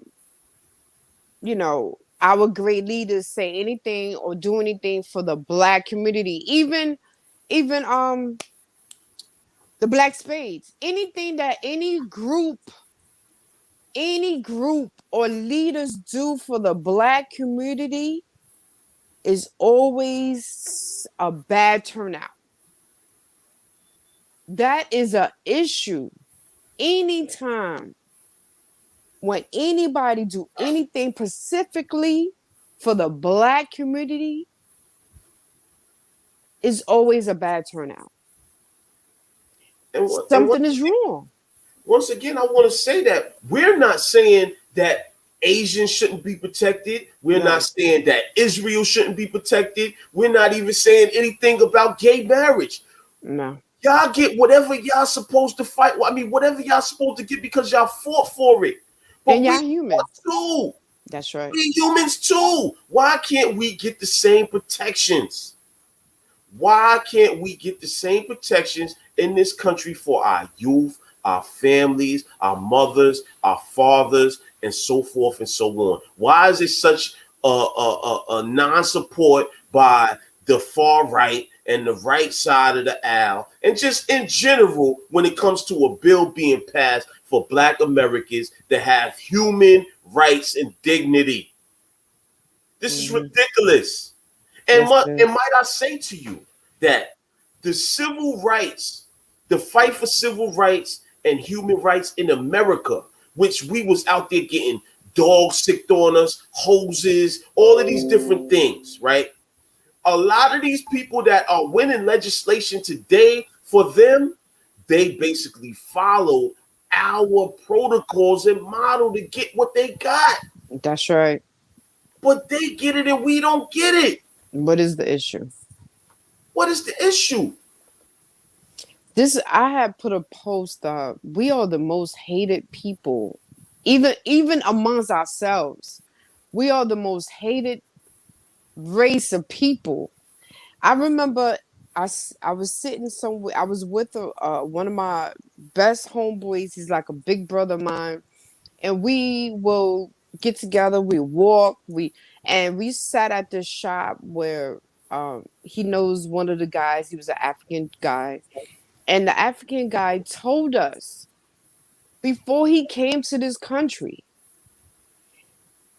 great leaders say anything or do anything for the Black community, even the Black Spades, anything that any group or leaders do for the Black community is always a bad turnout. That is an issue. Anytime when anybody do anything specifically for the Black community, is always a bad turnout. Something is wrong. Once again, I want to say that we're not saying that Asians shouldn't be protected. We're not saying that Israel shouldn't be protected. We're not even saying anything about gay marriage. No. Y'all get whatever y'all supposed to fight. I mean, whatever y'all supposed to get because y'all fought for it. But and y'all human too. That's right. We humans too. Why can't we get the same protections? Why can't we get the same protections in this country for our youth, our families, our mothers, our fathers, and so forth and so on? Why is it such a non-support by the far right and the right side of the aisle, and just in general when it comes to a bill being passed for Black Americans that have human rights and dignity? This is ridiculous. And might I say to you that the civil rights, the fight for civil rights and human rights in America, which we was out there getting dogs sicked on us, hoses, all of these different things, right? A lot of these people that are winning legislation today, for them, they basically followed our protocols and model to get what they got. That's right. But they get it and we don't get it. What is the issue? What is the issue? I had put a post up. We are the most hated people, even amongst ourselves. We are the most hated race of people. I remember I was sitting somewhere. I was with one of my best homeboys. He's like a big brother of mine, and we will get together. We walk. We sat at this shop where he knows one of the guys. He was an African guy, and the African guy told us before he came to this country,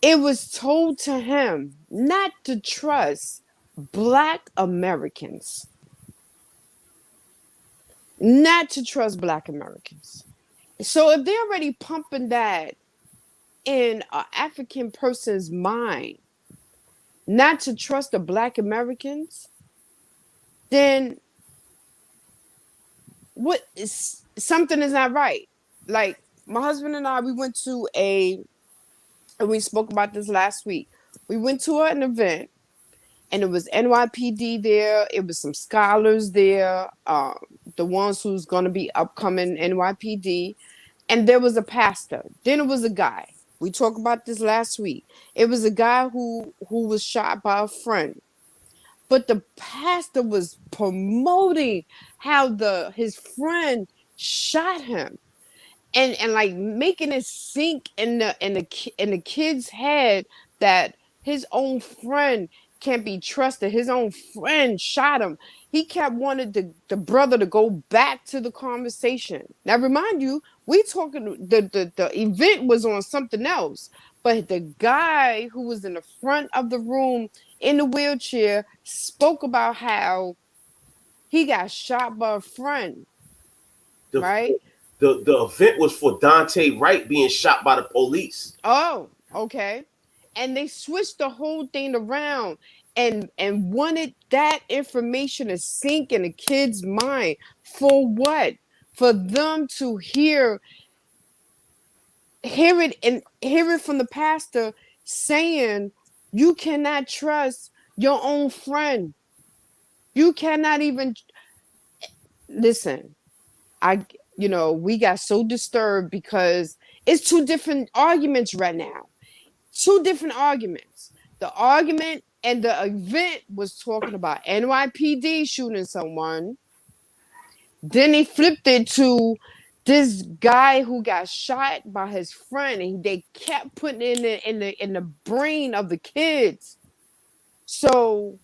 it was told to him not to trust Black Americans. Not to trust Black Americans. So if they're already pumping that in an African person's mind, not to trust the Black Americans, then what is something is not right. Like my husband and I, and we spoke about this last week. We went to an event, and it was NYPD there. It was some scholars there, the ones who's going to be upcoming NYPD, and there was a pastor. Then it was a guy. We talked about this last week. It was a guy who was shot by a friend. But the pastor was promoting how his friend shot him, and like making it sink in the kid's head that his own friend can't be trusted. His own friend shot him. He kept wanting the brother to go back to the conversation. Now, remind you, we talking the event was on something else, but the guy who was in the front of the room in the wheelchair spoke about how he got shot by a friend, The, right? the event was for Dante Wright being shot by the police. Oh, okay. And they switched the whole thing around and wanted that information to sink in the kid's mind. For what? For them to hear it and hear it from the pastor saying you cannot trust your own friend. You cannot even listen. We got so disturbed because it's two different arguments right now. Two different arguments. The argument and the event was talking about NYPD shooting someone. Then they flipped it to this guy who got shot by his friend, and they kept putting it in the brain of the kids. So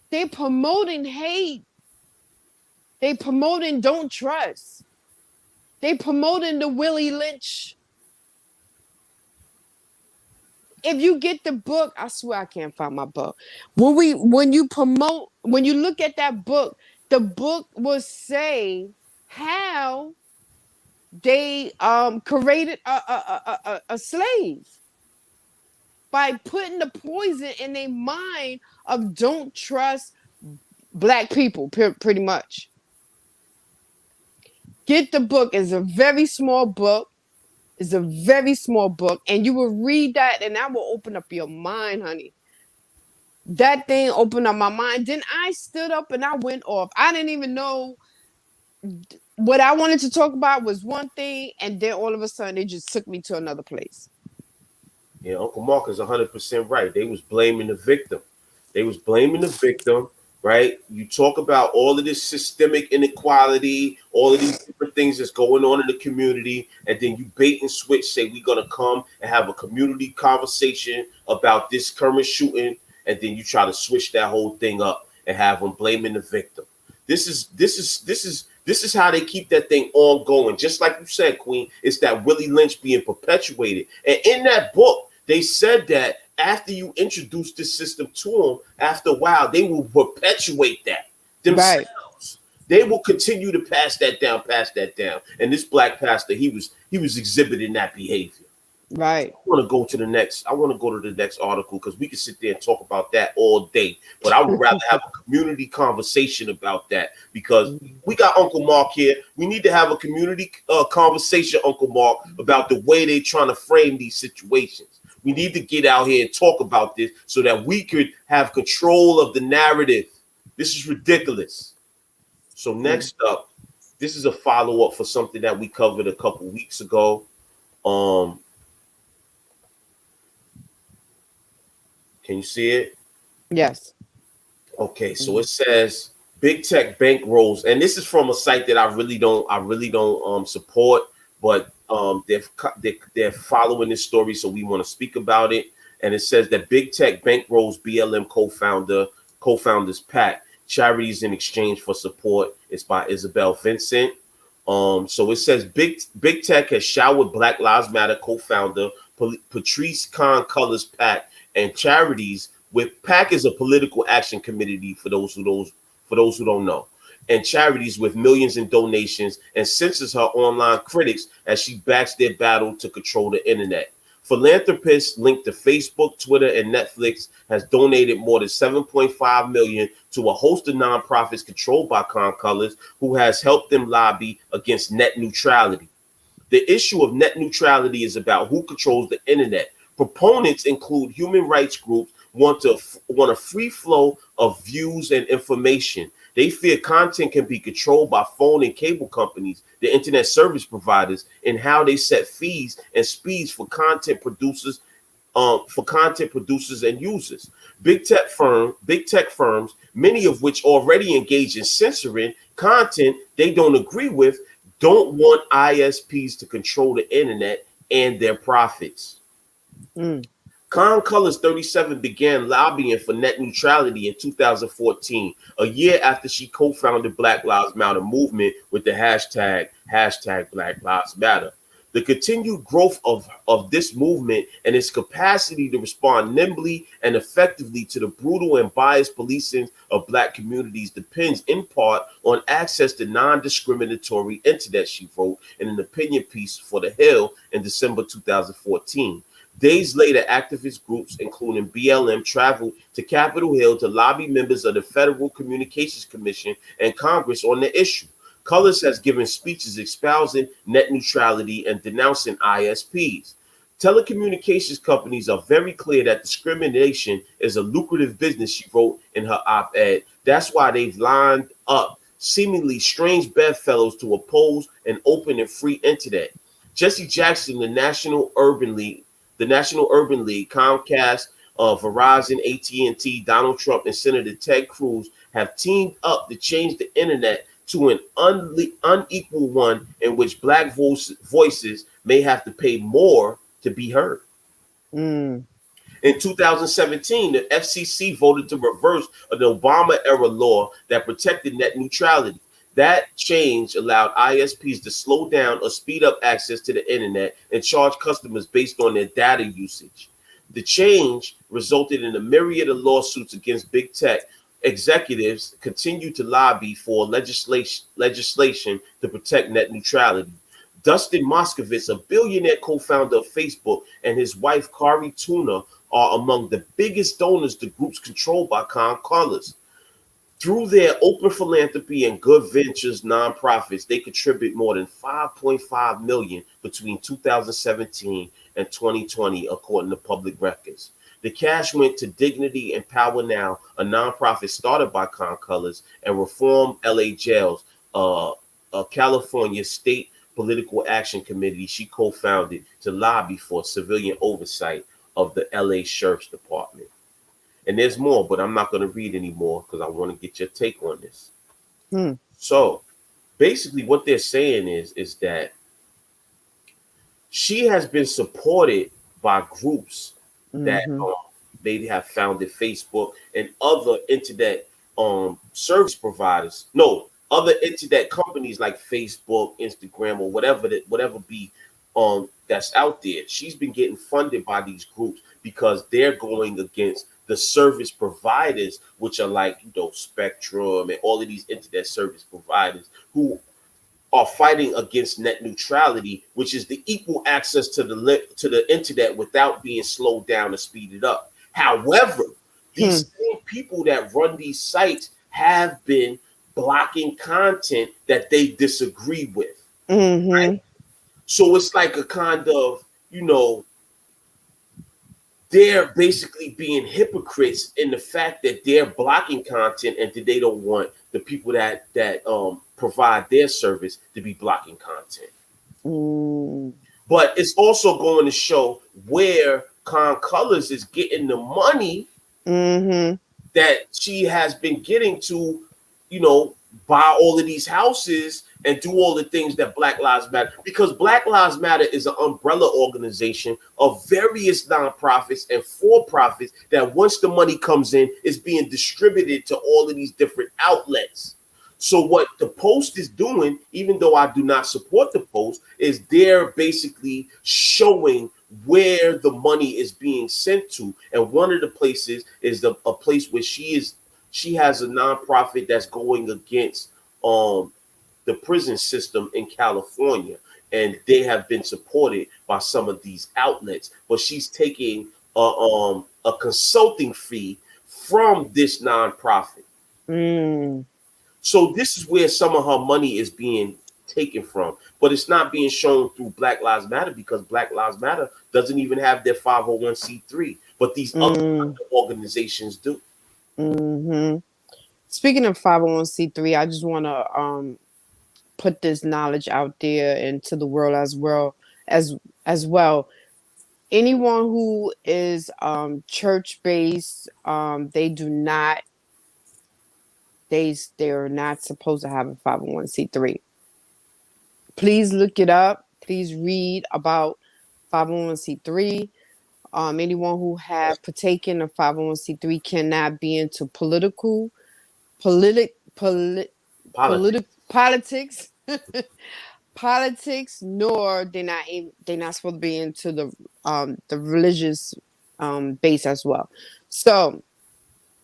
they promoting hate. They promoting don't trust. They promoting the Willie Lynch. If you get the book, I swear I can't find my book. When you look at that book, the book will say how they created a slave by putting the poison in their mind of don't trust Black people, pretty much. Get the book. It's a very small book. It's a very small book, and you will read that, and that will open up your mind, honey. That thing opened up my mind. Then I stood up and I went off. I didn't even know what I wanted to talk about was one thing, and then all of a sudden it just took me to another place. Yeah, Uncle Mark is 100% right. They was blaming the victim. Right? You talk about all of this systemic inequality, all of these different things that's going on in the community, and then you bait and switch, say we're gonna come and have a community conversation about this current shooting, and then you try to switch that whole thing up and have them blaming the victim. This is how they keep that thing ongoing. Just like you said, Queen, it's that Willie Lynch being perpetuated. And in that book, they said that after you introduce this system to them, after a while, they will perpetuate that themselves. Right. They will continue to pass that down. And this Black pastor, he was exhibiting that behavior. Right. I want to go to the next article because we can sit there and talk about that all day. But I would rather have a community conversation about that because we got Uncle Mark here. We need to have a community conversation, Uncle Mark, about the way they're trying to frame these situations. We need to get out here and talk about this so that we could have control of the narrative. This is ridiculous. So next up, this is a follow-up for something that we covered a couple weeks ago. Can you see it? Yes. Okay, so it says big tech bankrolls, and this is from a site that I really don't support, but they're following this story, so we want to speak about it. And it says that big tech bankrolls BLM co-founders PAC, charities in exchange for support. It's by Isabel Vincent. So it says big tech has showered Black Lives Matter co-founder Patrice Khan Colors PAC and charities with PAC is a political action committee for those who don't know, and charities with millions in donations, and censors her online critics as she backs their battle to control the internet. Philanthropists linked to Facebook, Twitter, and Netflix has donated more than $7.5 million to a host of nonprofits controlled by Khan Colors, who has helped them lobby against net neutrality. The issue of net neutrality is about who controls the internet. Proponents include human rights groups want a free flow of views and information. They fear content can be controlled by phone and cable companies, the internet service providers, and how they set fees and speeds for content producers and users. Big tech firms, many of which already engage in censoring content they don't agree with, don't want ISPs to control the internet and their profits. Khan Colors 37 began lobbying for net neutrality in 2014, a year after she co-founded Black Lives Matter movement with the hashtag Black Lives Matter. The continued growth of this movement and its capacity to respond nimbly and effectively to the brutal and biased policing of Black communities depends in part on access to non-discriminatory internet, she wrote in an opinion piece for The Hill in December 2014. Days later, activist groups, including BLM, traveled to Capitol Hill to lobby members of the Federal Communications Commission and Congress on the issue. Colors has given speeches espousing net neutrality and denouncing ISPs. Telecommunications companies are very clear that discrimination is a lucrative business, she wrote in her op-ed. That's why they've lined up seemingly strange bedfellows to oppose an open and free internet. Jesse Jackson, the National Urban League, Comcast, Verizon, AT&T, Donald Trump, and Senator Ted Cruz have teamed up to change the internet to an unequal one in which Black voices may have to pay more to be heard. In 2017, the FCC voted to reverse an Obama-era law that protected net neutrality. That change allowed ISPs to slow down or speed up access to the internet and charge customers based on their data usage. The change resulted in a myriad of lawsuits against big tech. Executives continue to lobby for legislation to protect net neutrality. Dustin Moskovitz, a billionaire co-founder of Facebook, and his wife, Kari Tuna, are among the biggest donors to groups controlled by Khan Colors. Through their open philanthropy and good ventures nonprofits, they contribute more than $5.5 million between 2017 and 2020, according to public records. The cash went to Dignity and Power Now, a nonprofit started by Khan Colors, and Reform LA Jails, a California state political action committee she co-founded to lobby for civilian oversight of the LA Sheriff's Department. And there's more, but I'm not going to read anymore because I want to get your take on this. So basically what they're saying is that she has been supported by groups that they have founded, Facebook and other internet service providers. No, other internet companies like Facebook, Instagram, or whatever be that's out there. She's been getting funded by these groups because they're going against the service providers, which are like, Spectrum and all of these internet service providers who are fighting against net neutrality, which is the equal access to the internet without being slowed down or speeded up. However, these same people that run these sites have been blocking content that they disagree with. Right? So it's like a kind of, they're basically being hypocrites in the fact that they're blocking content and that they don't want the people that provide their service to be blocking content. But it's also going to show where Khan Colors is getting the money that she has been getting to, buy all of these houses and do all the things that Black Lives Matter, because Black Lives Matter is an umbrella organization of various nonprofits and for-profits that once the money comes in, is being distributed to all of these different outlets. So what the Post is doing, even though I do not support the Post, is they're basically showing where the money is being sent to. And one of the places is a place where she has a nonprofit that's going against the prison system in California. And they have been supported by some of these outlets. But she's taking a consulting fee from this nonprofit. So this is where some of her money is being taken from, but it's not being shown through Black Lives Matter because Black Lives Matter doesn't even have their 501c3, but these other organizations do. Speaking of 501c3, I just want to put this knowledge out there into the world as well. Anyone who is church based, they're not supposed to have a 501c3. Please look it up. Please read about 501c3. Anyone who have partaken of 501c3 cannot be into politics, politics, nor they're not supposed to be into the religious base as well. So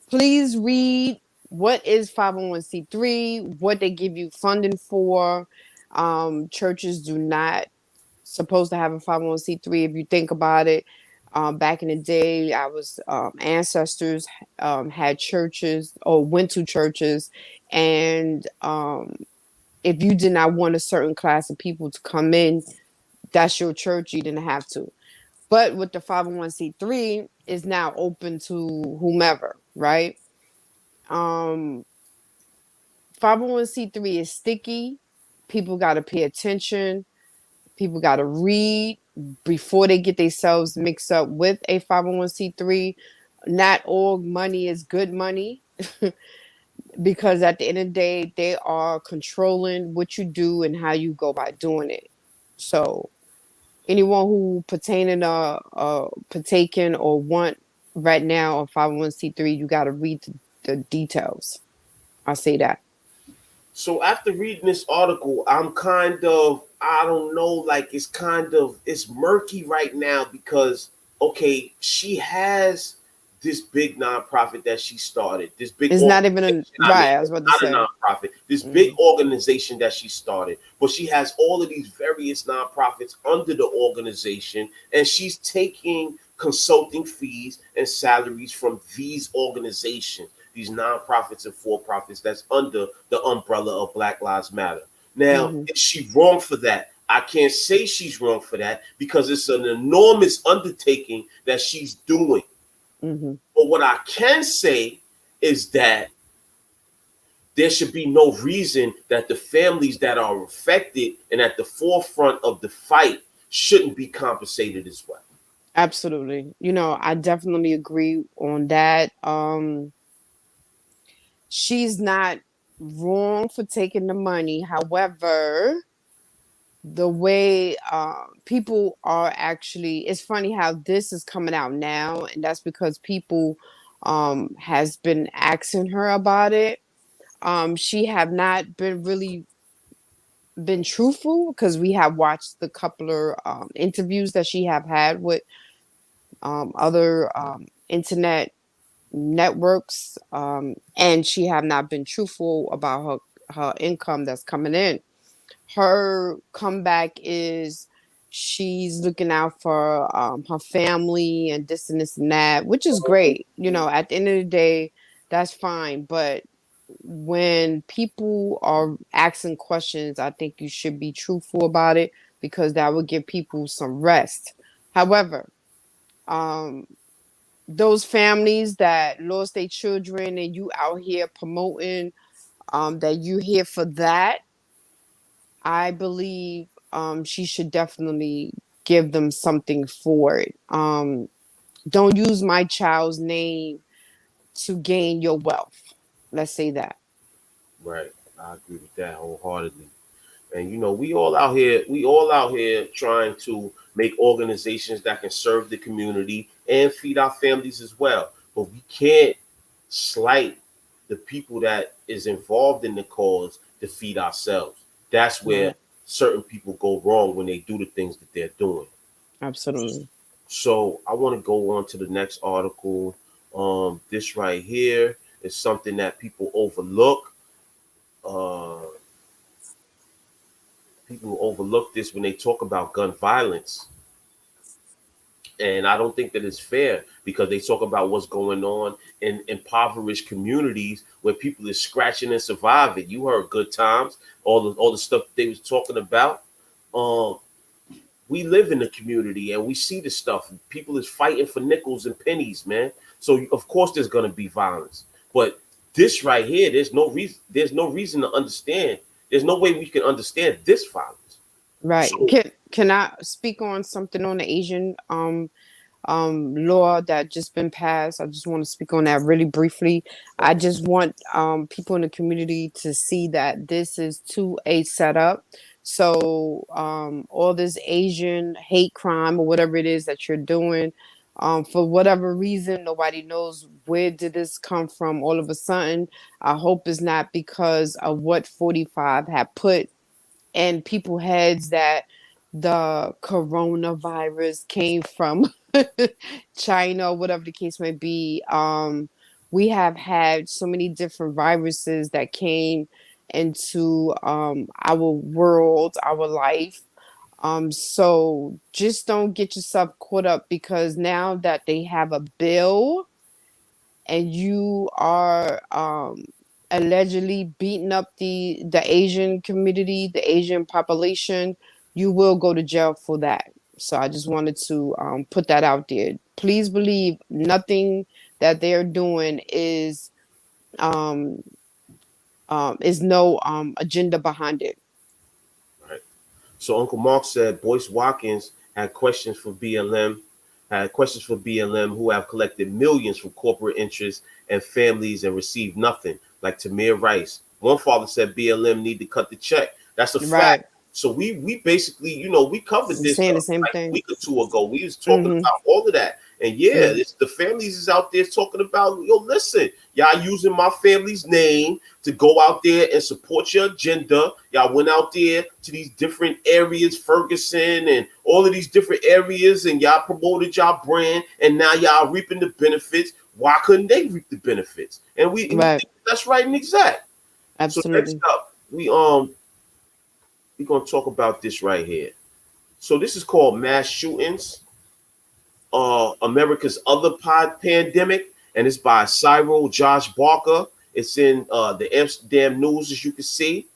please read what is 501c3, what they give you funding for. Churches do not supposed to have a 501c3 if you think about it. Back in the day, ancestors had churches or went to churches, and if you did not want a certain class of people to come in, that's your church. You didn't have to. But with the 501c3, is now open to whomever, right? 501c3 is sticky. People got to pay attention. People got to read before they get themselves mixed up with a 501c3. Not all money is good money because at the end of the day, they are controlling what you do and how you go by doing it. So anyone who partaken or want right now a 501c3, you got to read the details. I'll say that. So after reading this article, I'm kind of, I don't know, like it's murky right now because, okay, she has this big nonprofit that she started. This big It's not even I was about to say. Not a nonprofit. This big organization that she started, but she has all of these various nonprofits under the organization, and she's taking consulting fees and salaries from these organizations, these nonprofits and for-profits that's under the umbrella of Black Lives Matter. Now, is she wrong for that? I can't say she's wrong for that because it's an enormous undertaking that she's doing. But what I can say is that there should be no reason that the families that are affected and at the forefront of the fight shouldn't be compensated as well. Absolutely. I definitely agree on that. She's not wrong for taking the money. However, the way people are actually, it's funny how this is coming out now, and that's because people has been asking her about it. She have not been truthful because we have watched the couple of interviews that she have had with other internet networks, and she have not been truthful about her income that's coming in. Her comeback is she's looking out for her family and this and this and that, which is great. At the end of the day, that's fine. But when people are asking questions, I think you should be truthful about it because that would give people some rest. However, those families that lost their children and you out here promoting that you here for that, I believe she should definitely give them something for it. Don't use my child's name to gain your wealth. Let's say that. Right. I agree with that wholeheartedly. And we all out here trying to make organizations that can serve the community and feed our families as well. But we can't slight the people that is involved in the cause defeat ourselves. That's where Right. certain people go wrong when they do the things that they're doing. Absolutely. So I want to go on to the next article. This right here is something that people overlook. Uh, People overlook this when they talk about gun violence. And I don't think that it's fair because they talk about what's going on in impoverished communities where people are scratching and surviving. You heard Good Times, all the stuff they was talking about. Um, we live in the community and we see the stuff. People is fighting for nickels and pennies, man. So of course there's gonna be violence. But this right here, there's no reason. There's no reason to understand. There's no way we can understand this violence. Right. So Can I speak on something on the Asian law that just been passed? I just want to speak on that really briefly. I just want people in the community to see that this is to a setup. So all this Asian hate crime or whatever it is that you're doing, for whatever reason, nobody knows where did this come from all of a sudden. I hope it's not because of what 45 had put in people heads that the coronavirus came from China or whatever the case may be. We have had so many different viruses that came into our world, our life. So just don't get yourself caught up because now that they have a bill and you are allegedly beating up the Asian community, the Asian population, you will go to jail for that. So I just wanted to put that out there. Please believe nothing that they're doing um, is no agenda behind it. right. So Uncle Mark said Boyce Watkins had questions for BLM who have collected millions from corporate interests and families and received nothing, like Tamir Rice. One father said BLM need to cut the check. That's a Right. fact. So we basically, we covered I'm this saying the same like a thing. week or two ago. We was talking Mm-hmm. about all of that. And yeah, Mm-hmm. it's the families is out there talking about, listen, y'all using my family's name to go out there and support your agenda. Y'all went out there to these different areas, Ferguson and all of these different areas, and y'all promoted y'all brand, and now y'all reaping the benefits. Why couldn't they reap the benefits? And we Right. think that's right and exact. So next Absolutely. up, we're gonna talk about this right here. So this is called mass shootings. America's Other Pandemic, and it's by Cyril Josh Barker. It's in the Amsterdam News, as you can see.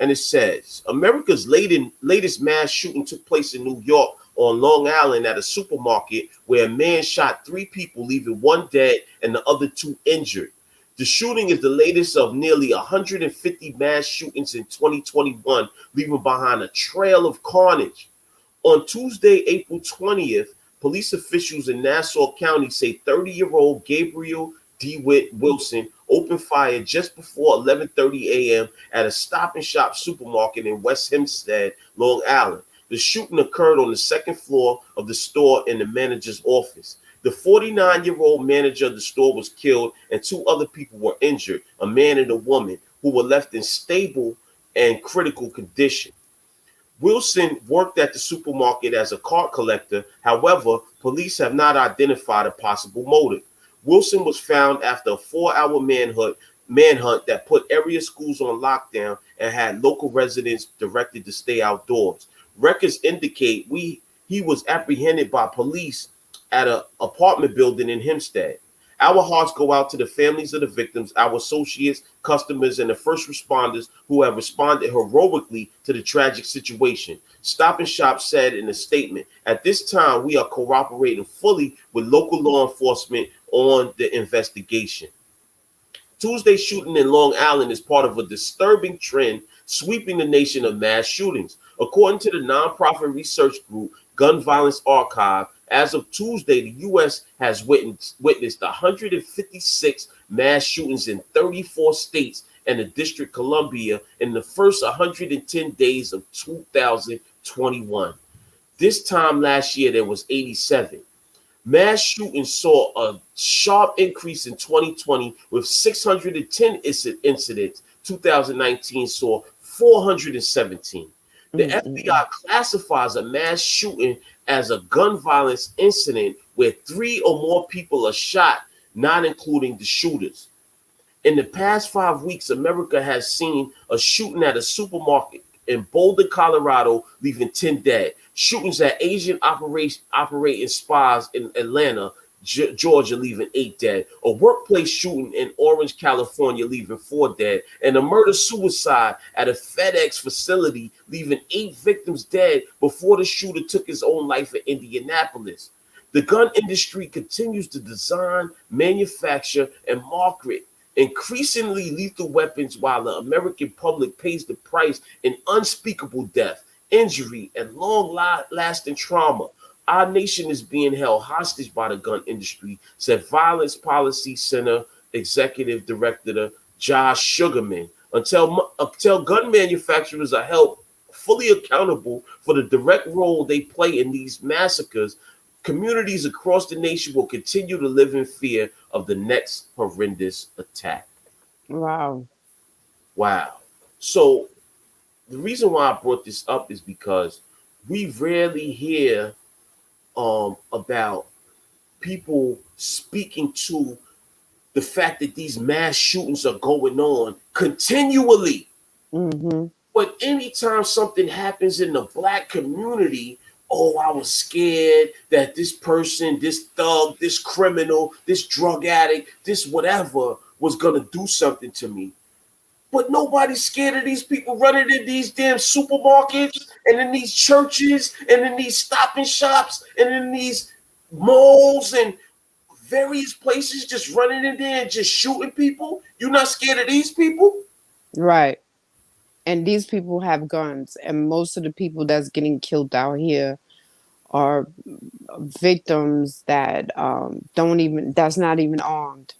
And it says America's latest mass shooting took place in New York on Long Island at a supermarket where a man shot 3 people, leaving 1 dead and the other 2 injured. The shooting is the latest of nearly 150 mass shootings in 2021, leaving behind a trail of carnage. On Tuesday, April 20th, police officials in Nassau County say 30-year-old Gabriel DeWitt Wilson opened fire just before 11:30 a.m. at a Stop and Shop supermarket in West Hempstead, Long Island. The shooting occurred on the 2nd floor of the store in the manager's office. The 49-year-old manager of the store was killed and 2 other people were injured, a man and a woman, who were left in stable and critical condition. Wilson worked at the supermarket as a cart collector. However, police have not identified a possible motive. Wilson was found after a 4-hour manhunt that put area schools on lockdown and had local residents directed to stay outdoors. Records indicate he was apprehended by police at an apartment building in Hempstead. Our hearts go out to the families of the victims, our associates, customers, and the first responders who have responded heroically to the tragic situation. Stop and Shop said in a statement, at this time, we are cooperating fully with local law enforcement on the investigation. Tuesday's shooting in Long Island is part of a disturbing trend sweeping the nation of mass shootings. According to the nonprofit research group Gun Violence Archive, as of Tuesday, the U.S. has witnessed 156 mass shootings in 34 states and the District of Columbia in the first 110 days of 2021. This time last year, there was 87. Mass shootings saw a sharp increase in 2020 with 610 incidents. 2019 saw 417. The FBI classifies a mass shooting as a gun violence incident where 3 or more people are shot, not including the shooters. In the past 5 weeks, America has seen a shooting at a supermarket in Boulder, Colorado, leaving 10 dead. Shootings at Asian operating spas in Atlanta, Georgia, leaving 8 dead. A workplace shooting in Orange, California, leaving 4 dead. And a murder-suicide at a FedEx facility, leaving 8 victims dead before the shooter took his own life in Indianapolis. The gun industry continues to design, manufacture, and market increasingly lethal weapons while the American public pays the price in unspeakable death, injury, and long-lasting trauma. Our nation is being held hostage by the gun industry, said Violence Policy Center Executive Director Josh Sugarman. Until gun manufacturers are held fully accountable for the direct role they play in these massacres, communities across the nation will continue to live in fear of the next horrendous attack. Wow. Wow. So the reason why I brought this up is because we rarely hear about people speaking to the fact that these mass shootings are going on continually. Mm-hmm. But anytime something happens in the Black community, oh, I was scared that this person, this thug, this criminal, this drug addict, this whatever was going to do something to me. But nobody's scared of these people running in these damn supermarkets and in these churches and in these Stop and Shops and in these malls and various places, just running in there and just shooting people. You're not scared of these people? Right. And these people have guns, and most of the people that's getting killed out here are victims that that's not even armed.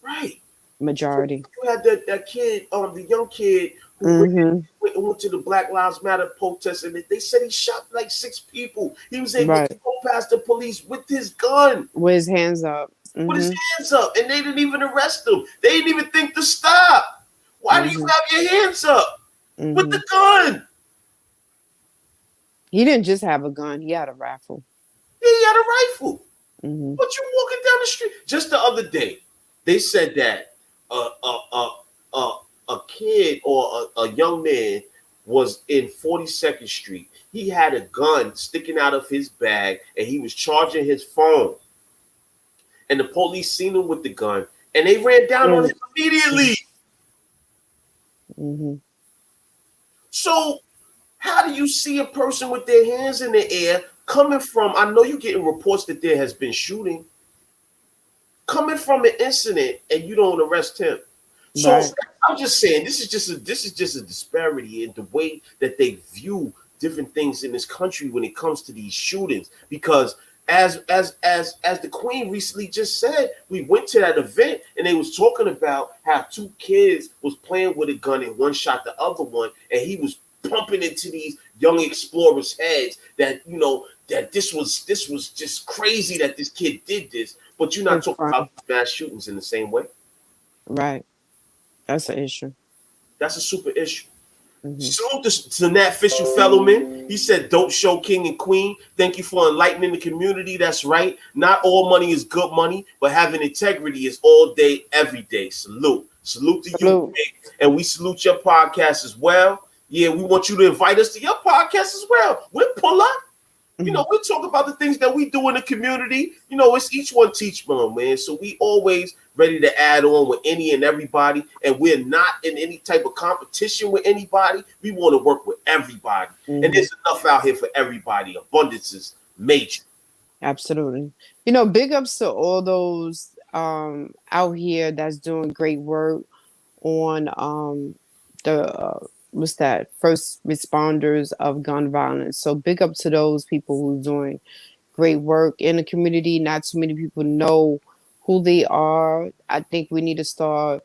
Right. Majority. You had that kid, the young kid who went to the Black Lives Matter protest, and they said he shot like 6 people. He was able to go past the police with his gun. With his hands up. With his hands up. And they didn't even arrest him. They didn't even think to stop. Why do you have your hands up with the gun? He didn't just have a gun. He had a rifle. Yeah, he had a rifle. But you walking down the street. Just the other day, they said that a kid or a young man was in 42nd Street. He had a gun sticking out of his bag, and he was charging his phone. And the police seen him with the gun, and they ran down on him immediately. So how do you see a person with their hands in the air coming from, I know you're getting reports that there has been shooting, coming from an incident, and you don't arrest him? So I'm just saying, this is just a disparity in the way that they view different things in this country when it comes to these shootings. Because as the Queen recently just said, we went to that event and they was talking about how 2 kids was playing with a gun and one shot the other one, and he was pumping into these young explorers' heads that, you know, that this was just crazy that this kid did this. But you're not talking about mass shootings in the same way. Right. That's an issue. That's a super issue. Salute to Nat Fisher Fellowman. He said, "Don't show king and queen. Thank you for enlightening the community." That's right. Not all money is good money, but having integrity is all day, every day. Salute to you, and we salute your podcast as well. Yeah, we want you to invite us to your podcast as well. We'll pull up. You know, we talk about the things that we do in the community. You know, it's each one teach one, man. So we always ready to add on with any and everybody. And we're not in any type of competition with anybody. We want to work with everybody. And there's enough out here for everybody. Abundance is major. Absolutely. You know, big ups to all those out here that's doing great work on the what's that, first responders of gun violence. So big up to those people who's doing great work in the community. Not too many people know who they are. I think we need to start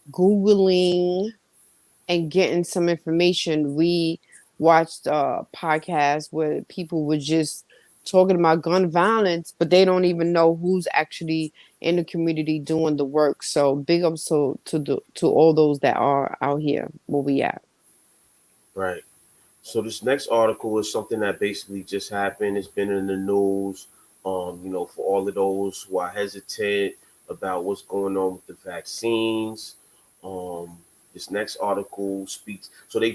Googling and getting some information. We watched a podcast where people were just talking about gun violence, but they don't even know who's actually in the community doing the work. So big ups to all those that are out here where we at. Right. So this next article is something that basically just happened. It's been in the news. For all of those who are hesitant about what's going on with the vaccines. Um, this next article speaks. So they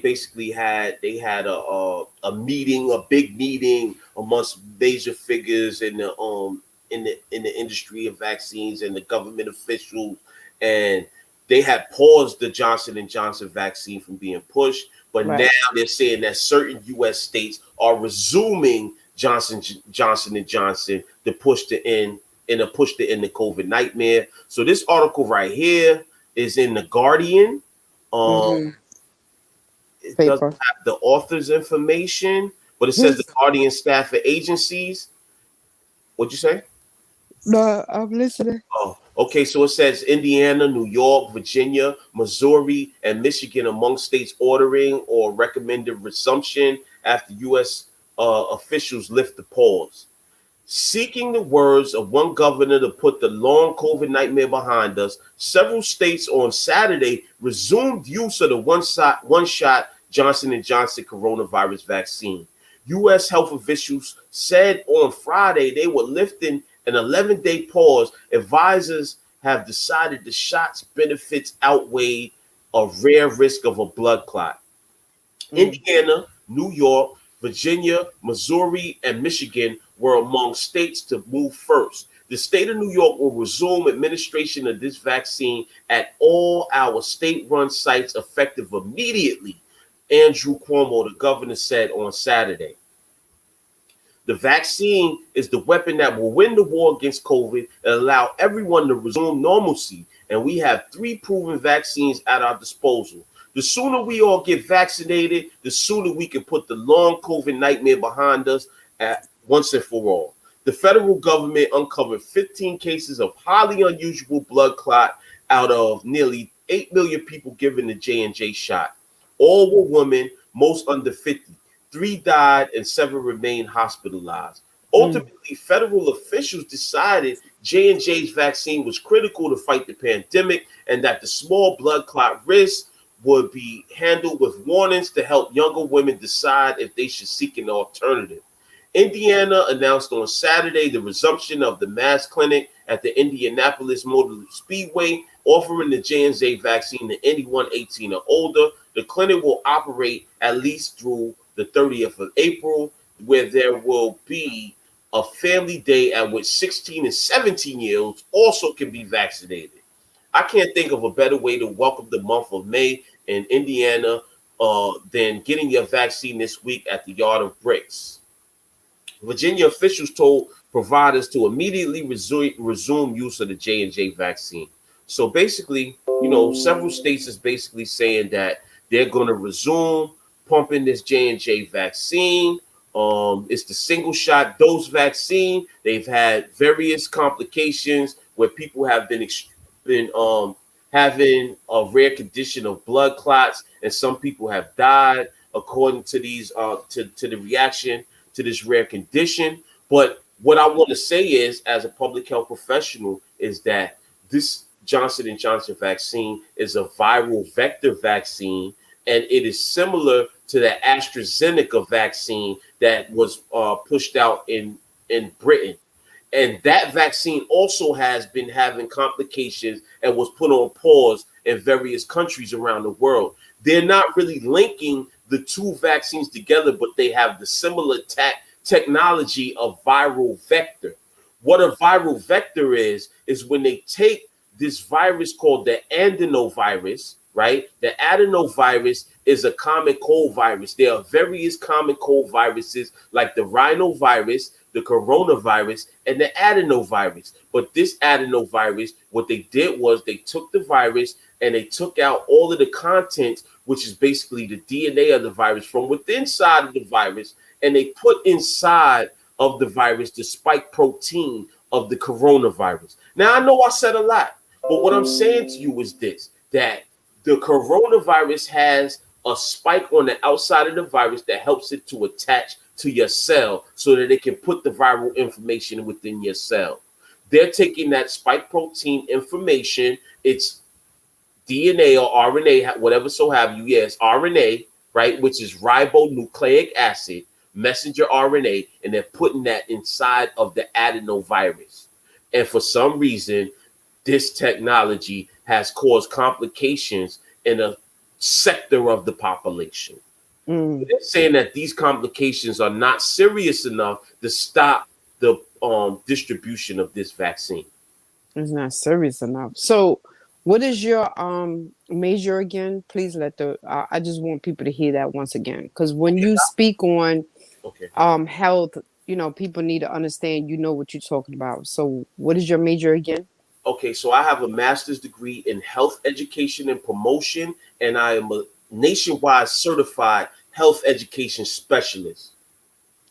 had a meeting, a big meeting amongst major figures in the industry of vaccines and the government officials, and they had paused the Johnson & Johnson vaccine from being pushed. But Right. now they're saying that certain U.S. states are resuming Johnson & Johnson to push to end the COVID nightmare. So this article right here is in the Guardian. Um, Mm-hmm. it doesn't Paper. have the author's information, but it says the Yes. Guardian staff at agencies. What'd you say? No, I'm listening. Oh, okay. So it says Indiana, New York, Virginia, Missouri, and Michigan among states ordering or recommended resumption after U.S. Officials lift the pause. Seeking the words of one governor to put the long COVID nightmare behind us, several states on Saturday resumed use of the one-shot Johnson & Johnson coronavirus vaccine. U.S. health officials said on Friday they were lifting an 11-day pause. Advisors have decided the shot's benefits outweigh a rare risk of a blood clot. Mm. Indiana, New York, Virginia, Missouri, and Michigan were among states to move first. The state of New York will resume administration of this vaccine at all our state-run sites effective immediately, Andrew Cuomo, the governor, said on Saturday. The vaccine is the weapon that will win the war against COVID and allow everyone to resume normalcy. And we have 3 proven vaccines at our disposal. The sooner we all get vaccinated, the sooner we can put the long COVID nightmare behind us at once and for all. The federal government uncovered 15 cases of highly unusual blood clot out of nearly 8 million people given the J&J shot. All were women, most under 50. 3 died and 7 remain hospitalized. Ultimately, federal officials decided J&J's vaccine was critical to fight the pandemic and that the small blood clot risk would be handled with warnings to help younger women decide if they should seek an alternative. Indiana announced on Saturday the resumption of the mass clinic at the Indianapolis Motor Speedway, offering the J&J vaccine to anyone 18 or older. The clinic will operate at least through the 30th of April, where there will be a family day at which 16 and 17-year-olds also can be vaccinated. I can't think of a better way to welcome the month of May in Indiana than getting your vaccine this week at the Yard of Bricks. Virginia officials told providers to immediately resume use of the J&J vaccine. So basically, several states is basically saying that they're going to resume pumping this J&J vaccine. It's the single shot dose vaccine. They've had various complications where people have been having a rare condition of blood clots, and some people have died according to these to the reaction to this rare condition. But what I want to say is, as a public health professional, is that this Johnson & Johnson vaccine is a viral vector vaccine, and it is similar to the AstraZeneca vaccine that was pushed out in Britain. And that vaccine also has been having complications and was put on pause in various countries around the world. They're not really linking the 2 vaccines together, but they have the similar technology of viral vector. What a viral vector is when they take this virus called the adenovirus, right? The adenovirus is a common cold virus. There are various common cold viruses like the rhinovirus, the coronavirus, and the adenovirus. But this adenovirus, what they did was they took the virus and they took out all of the content, which is basically the DNA of the virus from within side of the virus, and they put inside of the virus the spike protein of the coronavirus. Now, I know I said a lot, but what I'm saying to you is this, that the coronavirus has a spike on the outside of the virus that helps it to attach to your cell so that it can put the viral information within your cell. They're taking that spike protein information, it's DNA or RNA, whatever so have you, yes, RNA, right, which is ribonucleic acid, messenger RNA, and they're putting that inside of the adenovirus. And for some reason, this technology has caused complications in a sector of the population. They're saying that these complications are not serious enough to stop the distribution of this vaccine. It's not serious enough. So, what is your major again? Please let I just want people to hear that once again, because when you speak on health, people need to understand. You know what you're talking about. So, what is your major again? Okay, so I have a master's degree in health education and promotion, and I am a nationwide certified health education specialist.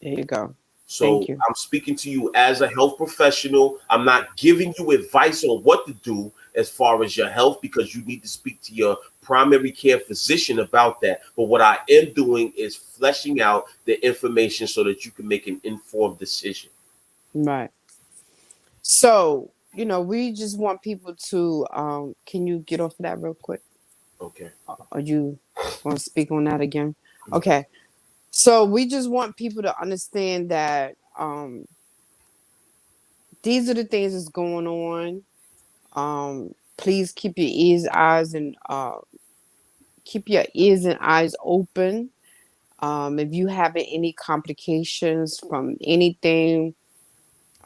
There you go. So Thank you. I'm speaking to you as a health professional. I'm not giving you advice on what to do as far as your health, because you need to speak to your primary care physician about that. But what I am doing is fleshing out the information so that you can make an informed decision. Right. So, we just want people to, can you get off of that real quick? Okay. Are you going to speak on that again? Okay. So we just want people to understand that these are the things that's going on. Please keep your ears, eyes, and keep your ears and eyes open. If you have any complications from anything,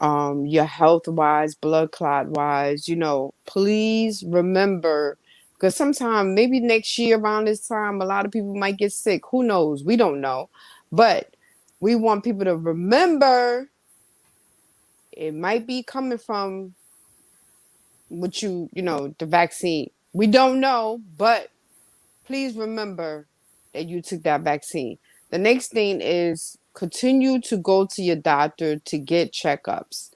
your health wise, blood clot wise, please remember, because sometime maybe next year around this time, a lot of people might get sick. Who knows? We don't know. But we want people to remember it might be coming from what the vaccine. We don't know, but please remember that you took that vaccine. The next thing is continue to go to your doctor to get checkups.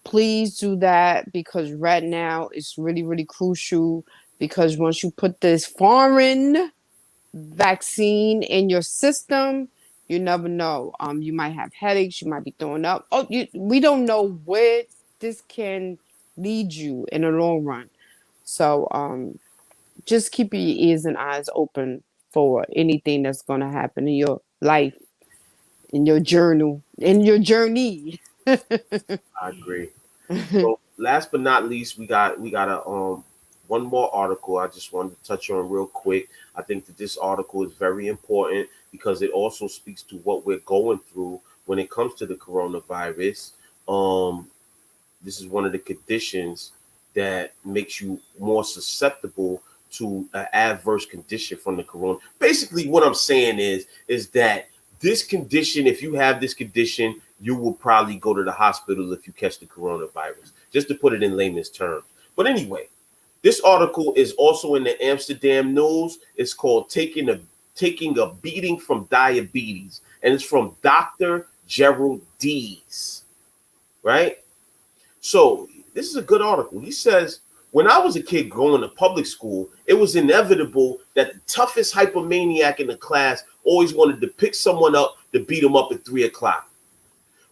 Please do that, because right now it's really, really crucial, because once you put this foreign vaccine in your system, you never know. You might have headaches, you might be throwing up. We don't know where this can lead you in the long run. So just keep your ears and eyes open for anything that's going to happen in your life, in your journey. I agree. So last but not least, we got a one more article I just wanted to touch on real quick. I think that this article is very important because it also speaks to what we're going through when it comes to the coronavirus. This is one of the conditions that makes you more susceptible to an adverse condition from the corona. Basically, what I'm saying is that this condition, if you have this condition, you will probably go to the hospital if you catch the coronavirus, just to put it in layman's terms. But anyway, this article is also in the Amsterdam News. It's called Taking a Beating from Diabetes, and it's from Dr. Gerald Dees, right? So this is a good article. He says, when I was a kid going to public school, it was inevitable that the toughest hypomaniac in the class always wanted to pick someone up to beat them up at 3 o'clock.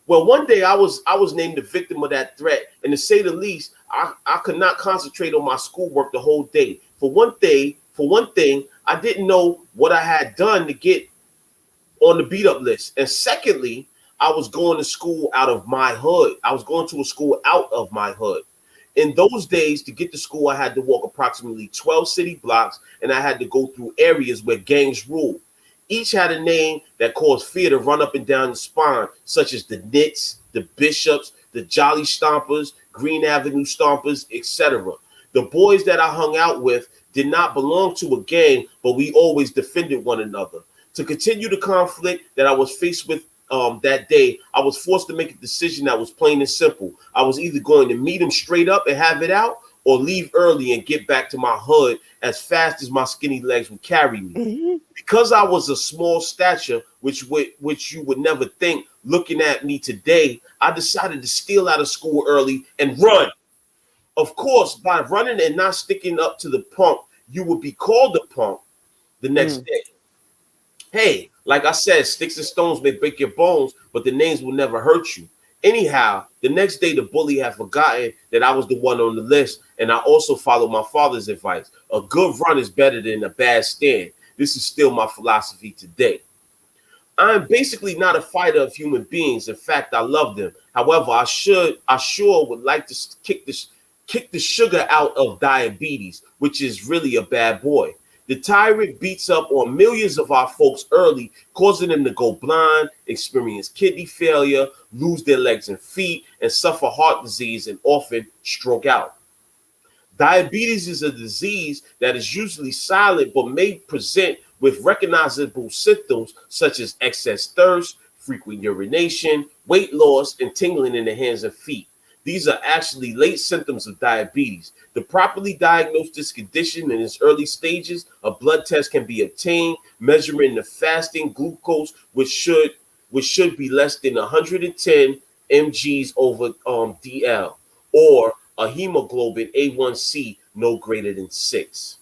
Well, one day I was named the victim of that threat, and to say the least, I could not concentrate on my schoolwork the whole day. For one thing, I didn't know what I had done to get on the beat up list, and secondly, I was going to school out of my hood. I was going to a school out of my hood. In those days, to get to school, I had to walk approximately 12 city blocks, and I had to go through areas where gangs ruled. Each had a name that caused fear to run up and down the spine, such as the Knits, the Bishops, the Jolly Stompers, Green Avenue Stompers, etc. The boys that I hung out with did not belong to a gang, but we always defended one another. To continue the conflict that I was faced with that day, I was forced to make a decision that was plain and simple. I was either going to meet him straight up and have it out, or leave early and get back to my hood as fast as my skinny legs would carry me. Mm-hmm. Because I was a small stature, which you would never think looking at me today, I decided to steal out of school early and run. Of course, by running and not sticking up to the punk, you would be called a punk the next day. Hey, like I said, sticks and stones may break your bones, but the names will never hurt you. Anyhow, the next day the bully had forgotten that I was the one on the list, and I also followed my father's advice. A good run is better than a bad stand. This is still my philosophy today. I am basically not a fighter of human beings. In fact, I love them. However, I sure would like to kick the sugar out of diabetes, which is really a bad boy. The tyrant beats up on millions of our folks early, causing them to go blind, experience kidney failure, lose their legs and feet, and suffer heart disease and often stroke out. Diabetes is a disease that is usually silent but may present with recognizable symptoms such as excess thirst, frequent urination, weight loss, and tingling in the hands and feet. These are actually late symptoms of diabetes. To properly diagnose this condition in its early stages, a blood test can be obtained measuring the fasting glucose, which should be less than 110 mgs over DL, or a hemoglobin A1C no greater than 6.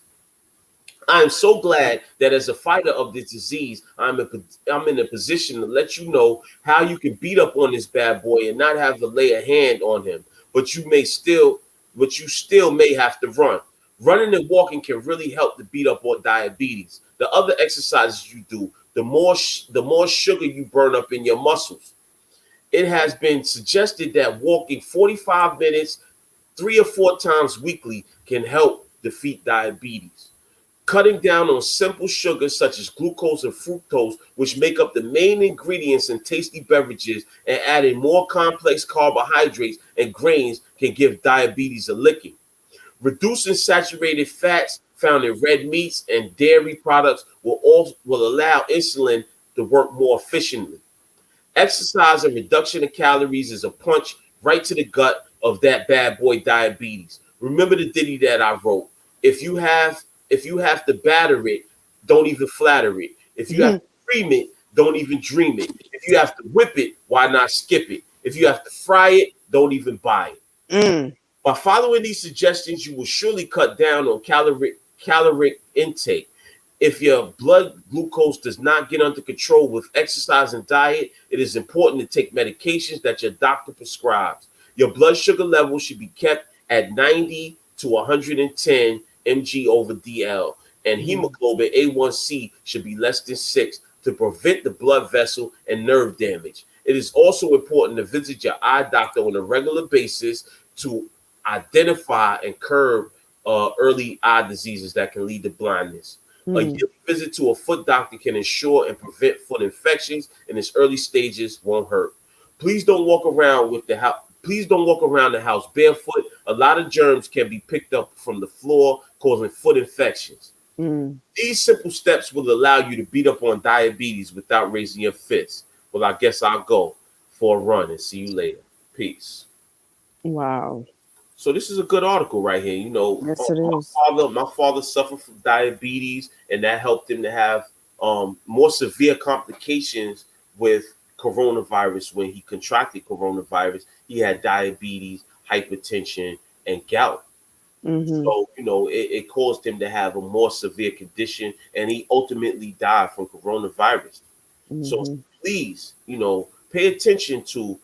I am so glad that as a fighter of this disease, I'm in a position to let you know how you can beat up on this bad boy and not have to lay a hand on him. But you still may have to run. Running and walking can really help to beat up on diabetes. The other exercises you do, the more sugar you burn up in your muscles. It has been suggested that walking 45 minutes 3 or 4 times weekly can help defeat diabetes. Cutting down on simple sugars such as glucose and fructose, which make up the main ingredients in tasty beverages, and adding more complex carbohydrates and grains can give diabetes a licking. Reducing saturated fats found in red meats and dairy products will allow insulin to work more efficiently. Exercise and reduction of calories is a punch right to the gut of that bad boy diabetes. Remember the ditty that I wrote. If you have to batter it, don't even flatter it. If you have to dream it, don't even dream it. If you have to whip it, why not skip it? If you have to fry it, don't even buy it. Mm. By following these suggestions, you will surely cut down on caloric intake. If your blood glucose does not get under control with exercise and diet, it is important to take medications that your doctor prescribes. Your blood sugar level should be kept at 90 to 110 mg over DL, and hemoglobin A1C should be less than 6 to prevent the blood vessel and nerve damage. It is also important to visit your eye doctor on a regular basis to identify and curb early eye diseases that can lead to blindness. A yearly visit to a foot doctor can ensure and prevent foot infections in its early stages. Won't hurt. Please don't walk around with the house. Please don't walk around the house barefoot. A lot of germs can be picked up from the floor, causing foot infections. These simple steps will allow you to beat up on diabetes without raising your fist. Well, I guess I'll go for a run and see you later. Peace. Wow. So this is a good article right here. Yes, it is. My father suffered from diabetes, and that helped him to have more severe complications with coronavirus. When he contracted coronavirus, he had diabetes, hypertension, and gout. So, it caused him to have a more severe condition, and he ultimately died from coronavirus. So please, pay attention to,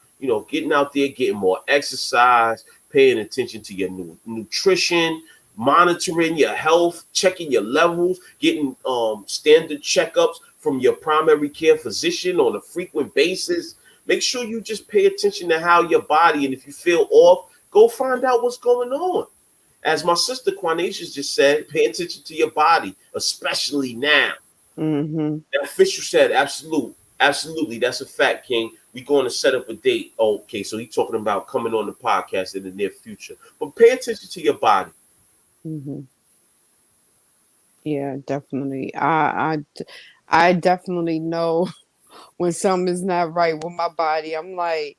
getting out there, getting more exercise, paying attention to your nutrition, monitoring your health, checking your levels, getting standard checkups from your primary care physician on a frequent basis. Make sure you just pay attention to how your body, and if you feel off, go find out what's going on. As my sister Quanacious just said, pay attention to your body, especially now. That official said, absolutely, that's a fact, King. We're going to set up a date. Okay, so he's talking about coming on the podcast in the near future. But pay attention to your body. Yeah, definitely. I definitely know when something is not right with my body. I'm like,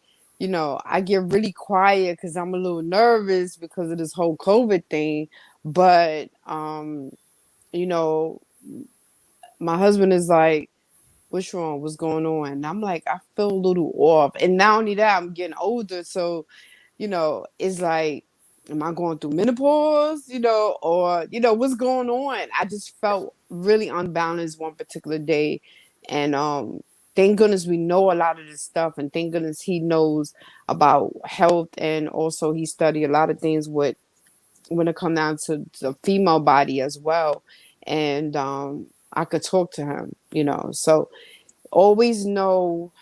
I get really quiet because I'm a little nervous because of this whole COVID thing. But you know, my husband is like, what's wrong? What's going on? And I'm like, I feel a little off. And not only that, I'm getting older. So, it's like, am I going through menopause? Or what's going on? I just felt really unbalanced one particular day. And thank goodness we know a lot of this stuff, and thank goodness he knows about health, and also he studied a lot of things with when it come down to the female body as well. And I could talk to him, so always know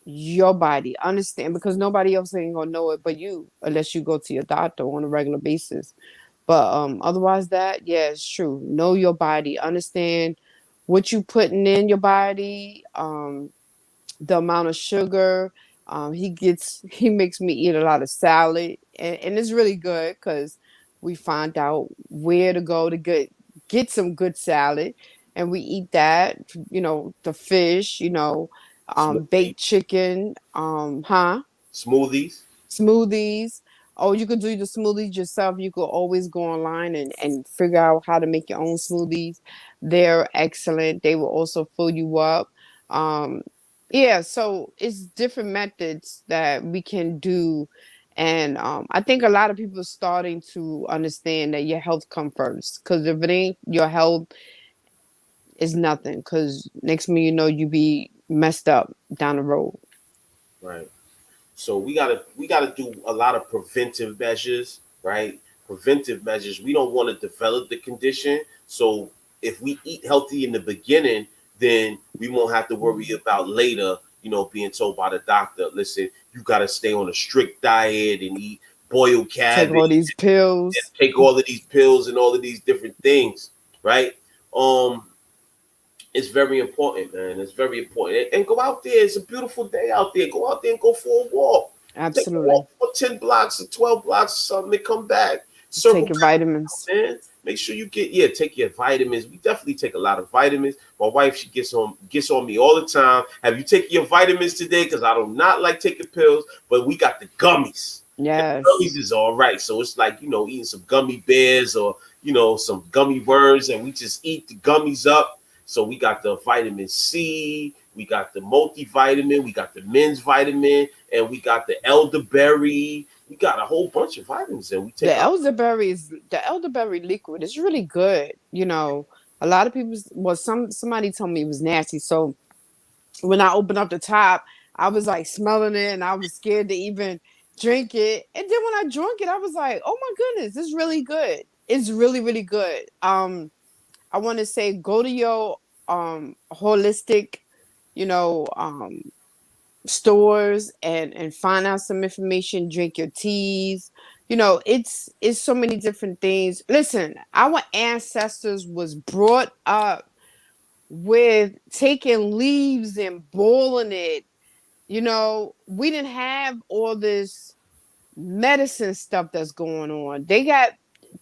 your body, understand, because nobody else ain't gonna know it but you, unless you go to your doctor on a regular basis. But otherwise, that, yeah, it's true. Know your body, understand what you putting in your body, the amount of sugar. He makes me eat a lot of salad, and it's really good because we find out where to go to get some good salad, and we eat that. The fish, Smoothie, baked chicken, smoothies. smoothies. Oh, you could do the smoothies yourself. You could always go online and figure out how to make your own smoothies. They're excellent. They will also fill you up. Um, yeah, so it's different methods that we can do. And I think a lot of people are starting to understand that your health comes first. Because if it ain't your health, it's nothing. Because next thing you know, you be messed up down the road. Right. So we gotta do a lot of preventive measures, right? Preventive measures. We don't want to develop the condition. So if we eat healthy in the beginning, then we won't have to worry about later, being told by the doctor, listen, you gotta stay on a strict diet and eat boiled Take cabbage all these and pills. take all of these pills and all of these different things, right? Um, it's very important, man. It's very important. And go out there. It's a beautiful day out there. Go out there and go for a walk. Take a walk Absolutely. for 10 blocks or 12 blocks or something and come back. Circle Take your back vitamins. around, man. Make sure you take your vitamins. We definitely take a lot of vitamins. My wife, she gets on me all the time. Have you taken your vitamins today? Because I do not like taking pills, but we got the gummies. And Yes. gummies is all right. So it's like, eating some gummy bears or, some gummy worms, and we just eat the gummies up. So we got the vitamin C, we got the multivitamin, we got the men's vitamin, and we got the elderberry. We got a whole bunch of vitamins, and we The take our elderberry liquid is really good. A lot of people, well, somebody told me it was nasty. So when I opened up the top, I was like smelling it and I was scared to even drink it. And then when I drank it, I was like, oh my goodness, it's really good. It's really, really good. I want to say go to your holistic, you know, um stores and find out some information, drink your teas. It's so many different things. Listen, our ancestors was brought up with taking leaves and boiling it. We didn't have all this medicine stuff that's going on. They got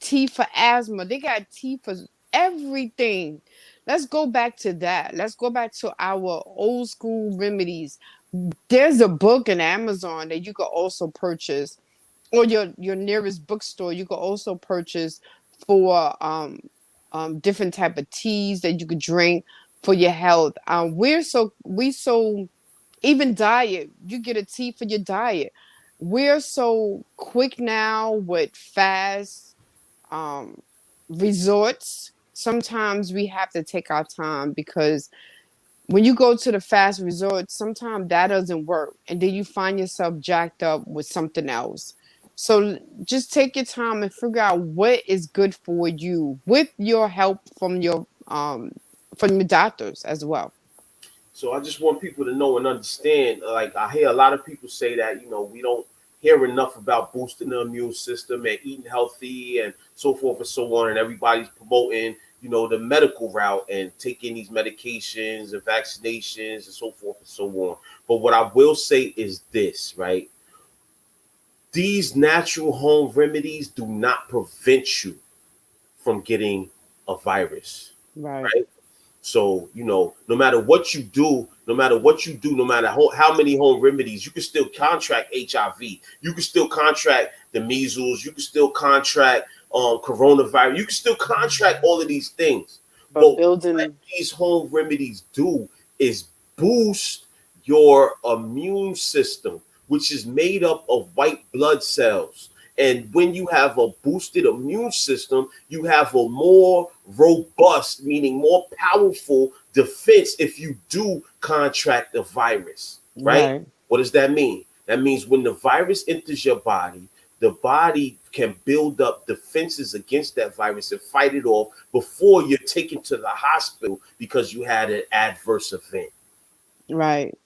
tea for asthma, they got tea for everything. Let's go back to that. Let's go back to our old school remedies. There's a book in Amazon that you could also purchase, or your nearest bookstore. You could also purchase for different type of teas that you could drink for your health. We so even diet. You get a tea for your diet. We're so quick now with fast um, resorts. Sometimes we have to take our time because when you go to the fast resort, sometimes that doesn't work. And then you find yourself jacked up with something else. So just take your time and figure out what is good for you with your help from your doctors as well. So I just want people to know and understand. Like I hear a lot of people say that we don't hear enough about boosting the immune system and eating healthy and so forth and so on. And everybody's promoting the medical route and taking these medications and vaccinations and so forth and so on. But what I will say is this, right? These natural home remedies do not prevent you from getting a virus, Right. right? So, no matter what you do, no matter how many home remedies, you can still contract HIV. You can still contract the measles. You can still contract coronavirus. You can still contract all of these things. But But what building these home remedies do is boost your immune system, which is made up of white blood cells. And when you have a boosted immune system, you have a more robust, meaning more powerful defense if you do contract the virus, right? Right. What does that mean? That means when the virus enters your body, the body can build up defenses against that virus and fight it off before you're taken to the hospital because you had an adverse event. Right.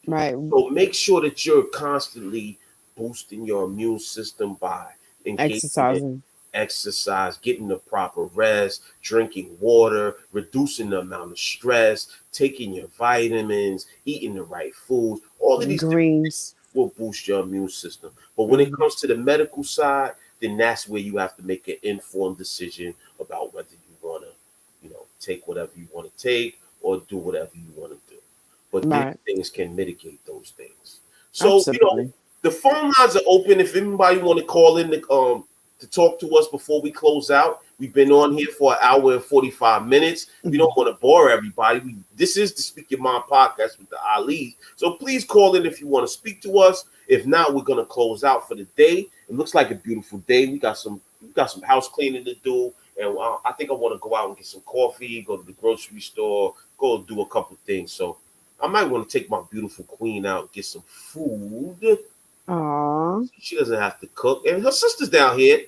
Right. So make sure that you're constantly boosting your immune system by engaging in Exercising. exercise, getting the proper rest, drinking water, reducing the amount of stress, taking your vitamins, eating the right foods. All of these Greens. will boost your immune system. But when it comes to the medical side, then that's where you have to make an informed decision about whether you want to, take whatever you want to take or do whatever you want to do. But these Right. things can mitigate those things. So, Absolutely. the phone lines are open if anybody want to call in to talk to us before we close out. We've been on here for an hour and 45 minutes. We don't want to bore everybody. This is the Speak Your Mind podcast with the Ali. So please call in if you want to speak to us. If not, we're going to close out for the day. It looks like a beautiful day. We got some house cleaning to do. And I think I want to go out and get some coffee, go to the grocery store, go do a couple things. So I might want to take my beautiful queen out and get some food. Aw. She doesn't have to cook. And her sister's down here.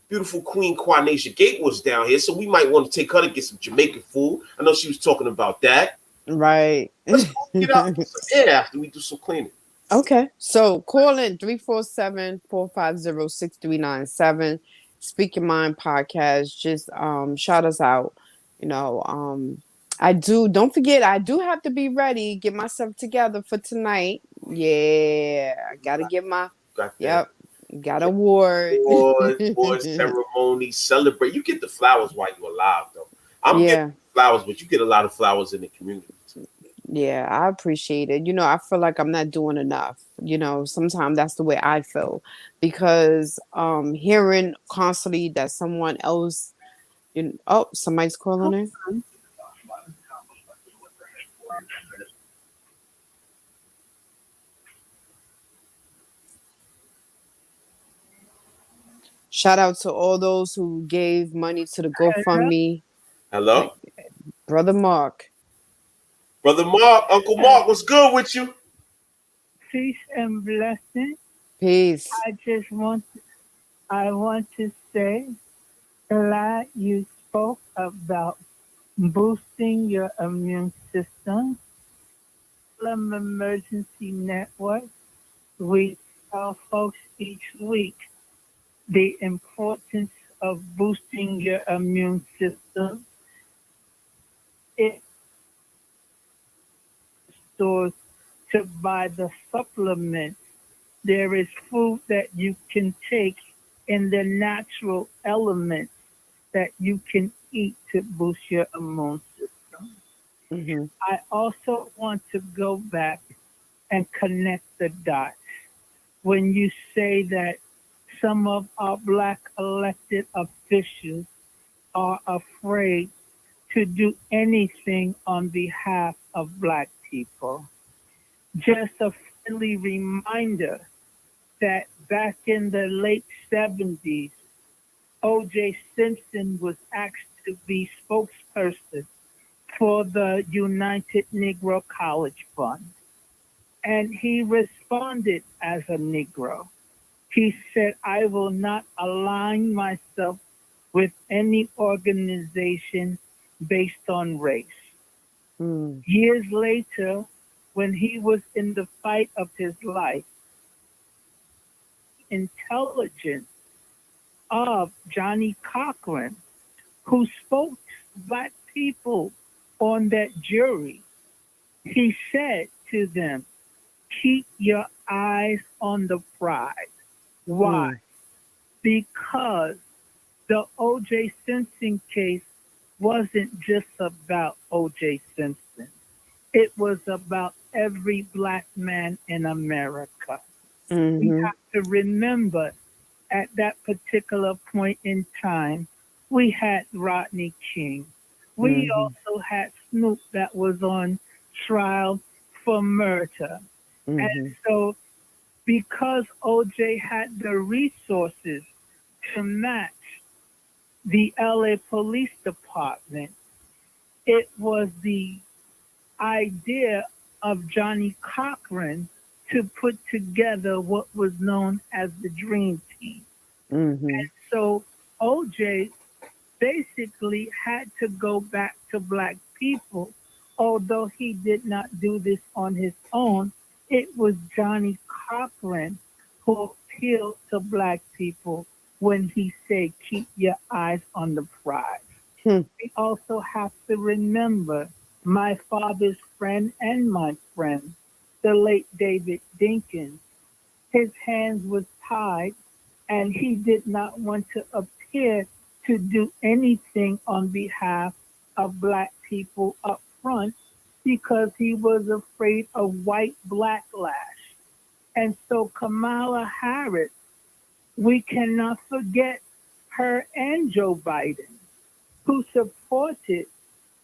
Beautiful Queen Quanasia Gatewood's down here. So we might want to take her to get some Jamaican food. I know she was talking about that. Right. Let's go get out and get some air after we do some cleaning. Okay. So call in 347-450-6397. Speak Your Mind podcast. Just shout us out. Don't forget, I do have to be ready, get myself together for tonight. Yeah. I gotta get my got award. Award ceremony, celebrate. You get the flowers while you're alive, though. I'm getting flowers, but you get a lot of flowers in the community too. Yeah, I appreciate it. I feel like I'm not doing enough. Sometimes that's the way I feel because hearing constantly that someone else, somebody's calling in. Shout out to all those who gave money to the GoFundMe. Hello? Brother Mark. Brother Mark, Uncle Mark, what's good with you? Peace and blessing. Peace. I want to say, glad you spoke about boosting your immune system. From Emergency Network, we tell folks each week the importance of boosting your immune system. It stores to buy the supplements. There is food that you can take in the natural elements that you can eat to boost your immune system. Mm-hmm. I also want to go back and connect the dots. When you say that some of our Black elected officials are afraid to do anything on behalf of Black people. Just a friendly reminder that back in the late 70s, O.J. Simpson was asked to be spokesperson for the United Negro College Fund. And he responded as a Negro. He said, I will not align myself with any organization based on race. Years later, when he was in the fight of his life, intelligence of Johnny Cochran, who spoke to Black people on that jury, he said to them, keep your eyes on the prize. Why? Because the O.J. Simpson case wasn't just about O.J. Simpson. It was about every Black man in America. We have to remember at that particular point in time, we had Rodney King. We also had Snoop that was on trial for murder. And so because OJ had the resources to match the LA Police Department, it was the idea of Johnny Cochran to put together what was known as the Dream Team. Mm-hmm. So OJ basically had to go back to Black people, although he did not do this on his own. It was Johnny Cochran who appealed to Black people when he said, keep your eyes on the prize. Hmm. We also have to remember my father's friend and my friend, the late David Dinkins. His hands was tied and he did not want to appear to do anything on behalf of Black people up front because he was afraid of white backlash. And so Kamala Harris, we cannot forget her and Joe Biden, who supported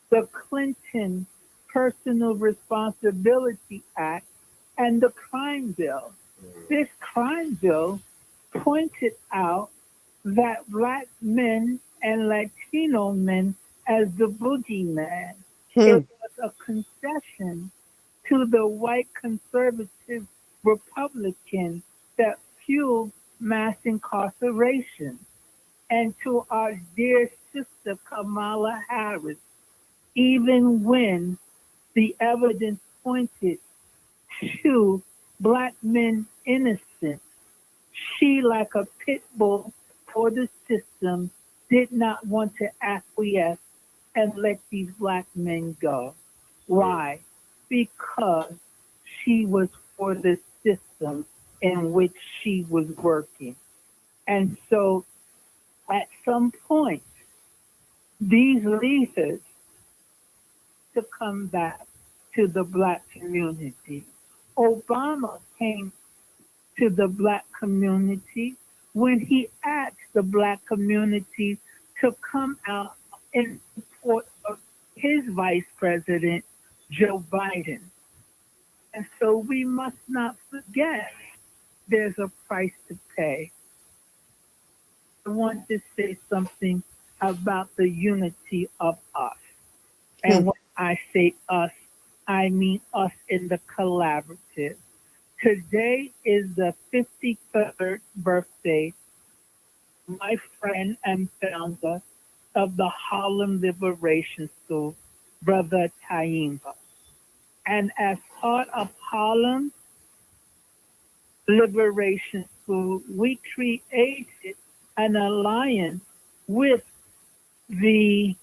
the Clinton Personal Responsibility Act and the crime bill. This crime bill pointed out that Black men and Latino men as the boogeyman. It was a concession to the white conservative Republicans that fueled mass incarceration. And to our dear sister Kamala Harris, even when the evidence pointed to Black men innocent, she, like a pit bull for the system, did not want to acquiesce and let these Black men go. Why? Because she was for the system in which she was working. And so at some point, these leaders to come back to the Black community. Obama came to the Black community when he asked the Black community to come out in support of his vice president, Joe Biden. And so we must not forget there's a price to pay. I want to say something about the unity of us. And when I say us, I mean us in the collaborative. Today is the 53rd birthday, my friend and founder of the Harlem Liberation School, Brother Taimba. And as part of Harlem Liberation School, we created an alliance with the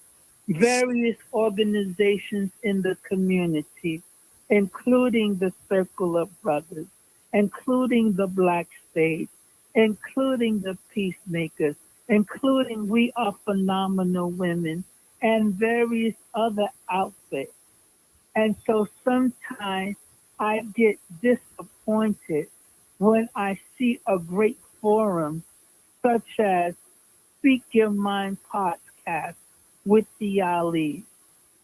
various organizations in the community, including the Circle of Brothers, including the Black Stage, including the Peacemakers, including We Are Phenomenal Women, and various other outfits. And so sometimes I get disappointed when I see a great forum such as Speak Your Mind podcast with the Ali.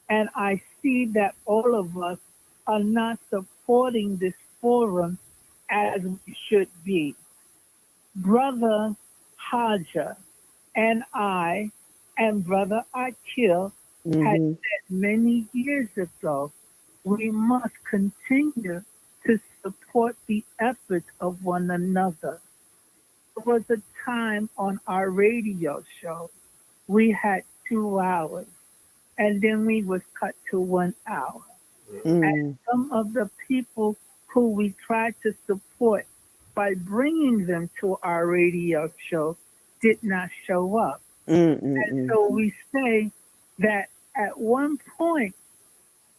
And I see that all of us are not supporting this forum as we should be. Brother Haja and I and Brother Akil had said many years ago, we must continue to support the efforts of one another. There was a time on our radio show, we had 2 hours, and then we was cut to 1 hour. And some of the people who we tried to support by bringing them to our radio show did not show up. And so we say that at one point,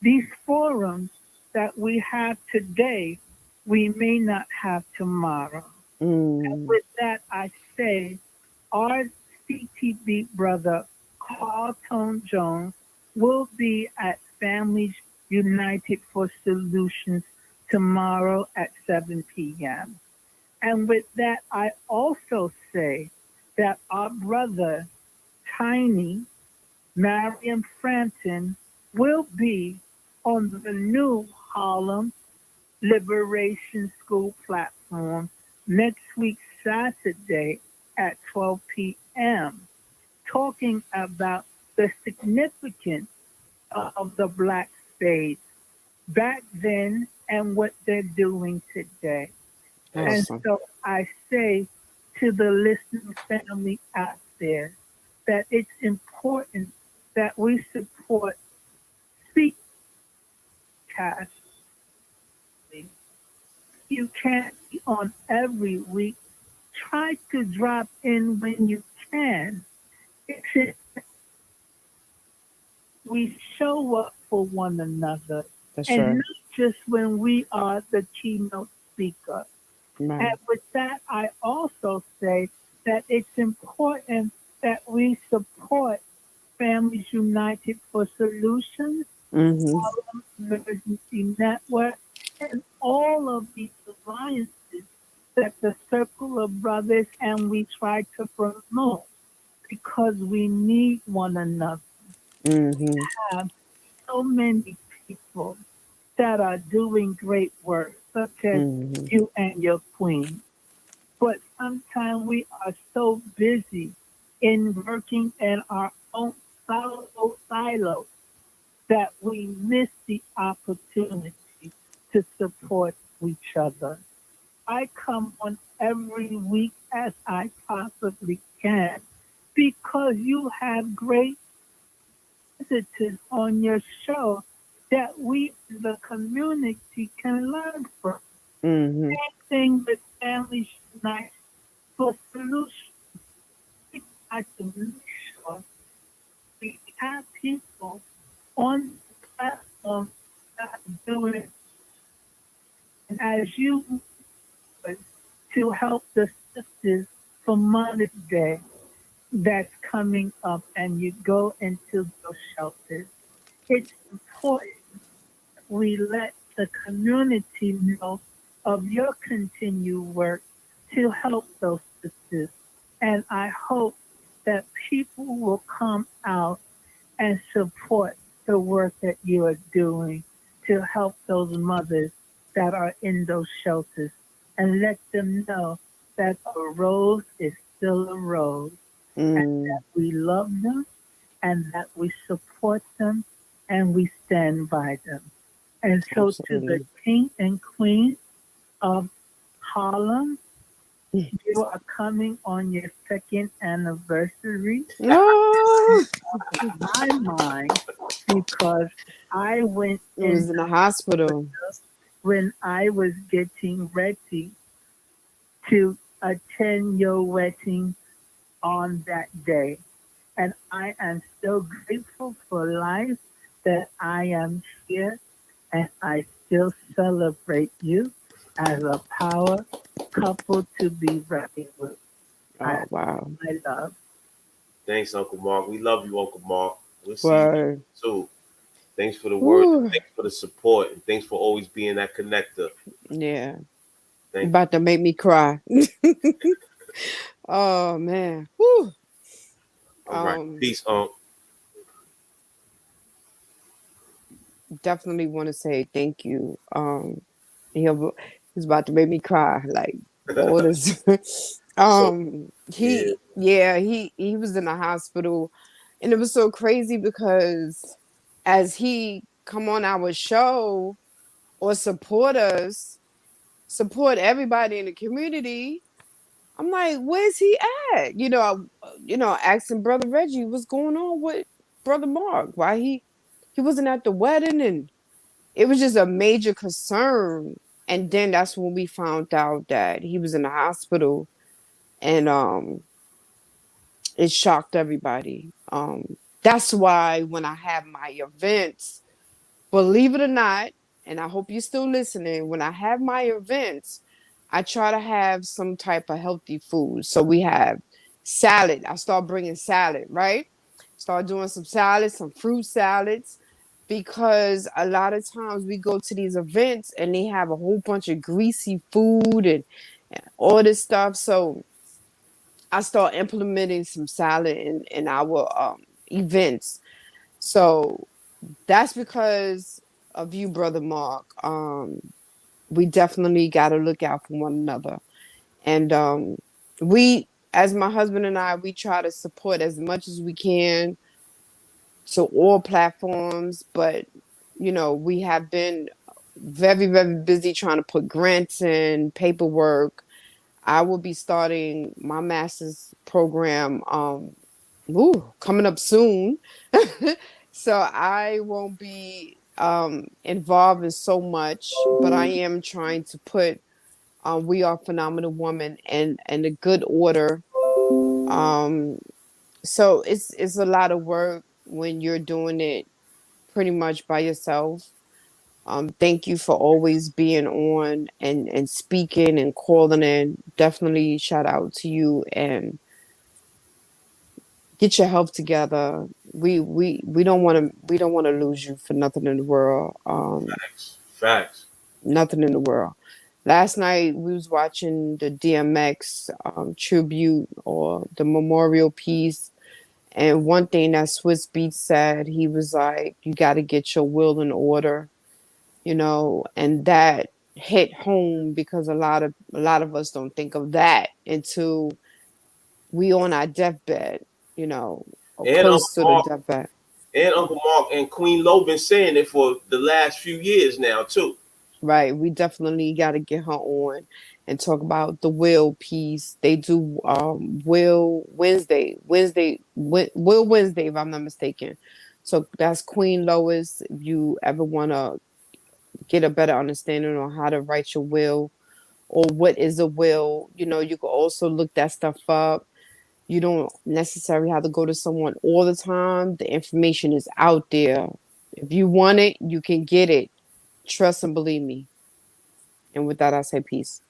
these forums that we have today, we may not have tomorrow. And with that, I say our CTB brother, Carl Tone Jones, will be at Families United for Solutions tomorrow at 7 p.m. And with that, I also say that our brother, Tiny, Marion Frampton, will be on the new Harlem Liberation School platform next week, Saturday at 12 p.m., talking about the significance of the Black spades back then and what they're doing today. And Awesome. so I say to the listening family out there that it's important that we support Speak Cast. You can't be on every week. Try to drop in when you can. It's we show up for one another, That's and right. not just when we are the keynote speaker. And Right. with that, I also say that it's important that we support Families United for Solutions, Mm-hmm. Harlem Emergency Network, and all of these alliances that the Circle of Brothers and we try to promote because we need one another. Mm-hmm. Have so many people that are doing great work, such as Mm-hmm. you and your queen. But sometimes we are so busy in working in our own silos that we miss the opportunity to support each other. I come on every week as I possibly can because you have great visitors on your show that we, the community, can learn from. Mm-hmm. Same thing with Families Unite for Solutions. I can make sure we have people on the platform that are doing, and as you would, to help the sisters for Mother's Day that's coming up and you go into those shelters. It's important we let the community know of your continued work to help those sisters. And I hope that people will come out and support the work that you are doing to help those mothers that are in those shelters and let them know that a rose is still a rose and Mm. that we love them and that we support them and we stand by them. And so to the Absolutely. king and queen of Harlem, you are coming on your second anniversary Oh, to my mind because I went it in was in the hospital. when I was getting ready to attend your wedding on that day. And I am so grateful for life that I am here and I still celebrate you as a power couple to be reckoned with. I, Oh, wow. I love. Thanks, Uncle Mark. We love you, Uncle Mark. We'll see you Word. soon. Thanks for the words. Woo. Thanks for the support. And thanks for always being that connector. Yeah. Thank you. About to make me cry. Oh man. Woo. All right. Peace, Unc. Definitely want to say thank you. He's about to make me cry. Like, Lord is So, yeah. he was in the hospital, and it was so crazy because as he come on our show or support us, support everybody in the community, I'm like, where's he at? Asking Brother Reggie what's going on with Brother Mark, why he wasn't at the wedding, and it was just a major concern. And then that's when we found out that he was in the hospital, and it shocked everybody. That's why when I have my events, believe it or not, and I hope you're still listening, when I have my events, I try to have some type of healthy food. So we have salad. I start bringing salad, right? Start doing some salads, some fruit salads, because a lot of times we go to these events and they have a whole bunch of greasy food and all this stuff. So I start implementing some salad in our events. So that's because of you, Brother Mark. we definitely got to look out for one another. And we, as my husband and I, we try to support as much as we can to all platforms, but we have been very, very busy trying to put grants in, paperwork. I will be starting my master's program coming up soon. So I won't be involved in so much, but I am trying to put We Are Phenomenal Woman in a good order. Um, so it's a lot of work when you're doing it pretty much by yourself. Thank you for always being on and speaking and calling in. Definitely shout out to you, and get your health together. We don't want to lose you for nothing in the world. Facts. Nothing in the world. Last night we was watching the DMX tribute or the memorial piece, and one thing that Swiss Beats said, he was like, "You got to get your will in order," and that hit home because a lot of us don't think of that until we on our deathbed, or And Uncle close to the Mark deathbed. and Uncle Mark and Queen Lo been saying it for the last few years now too. Right. We definitely got to get her on and talk about the will piece. They do Will Wednesday, if I'm not mistaken. So that's Queen Lois. If you ever want to get a better understanding on how to write your will or what is a will, you can also look that stuff up. You don't necessarily have to go to someone all the time. The information is out there. If you want it, you can get it. Trust and believe me. And with that, I say peace.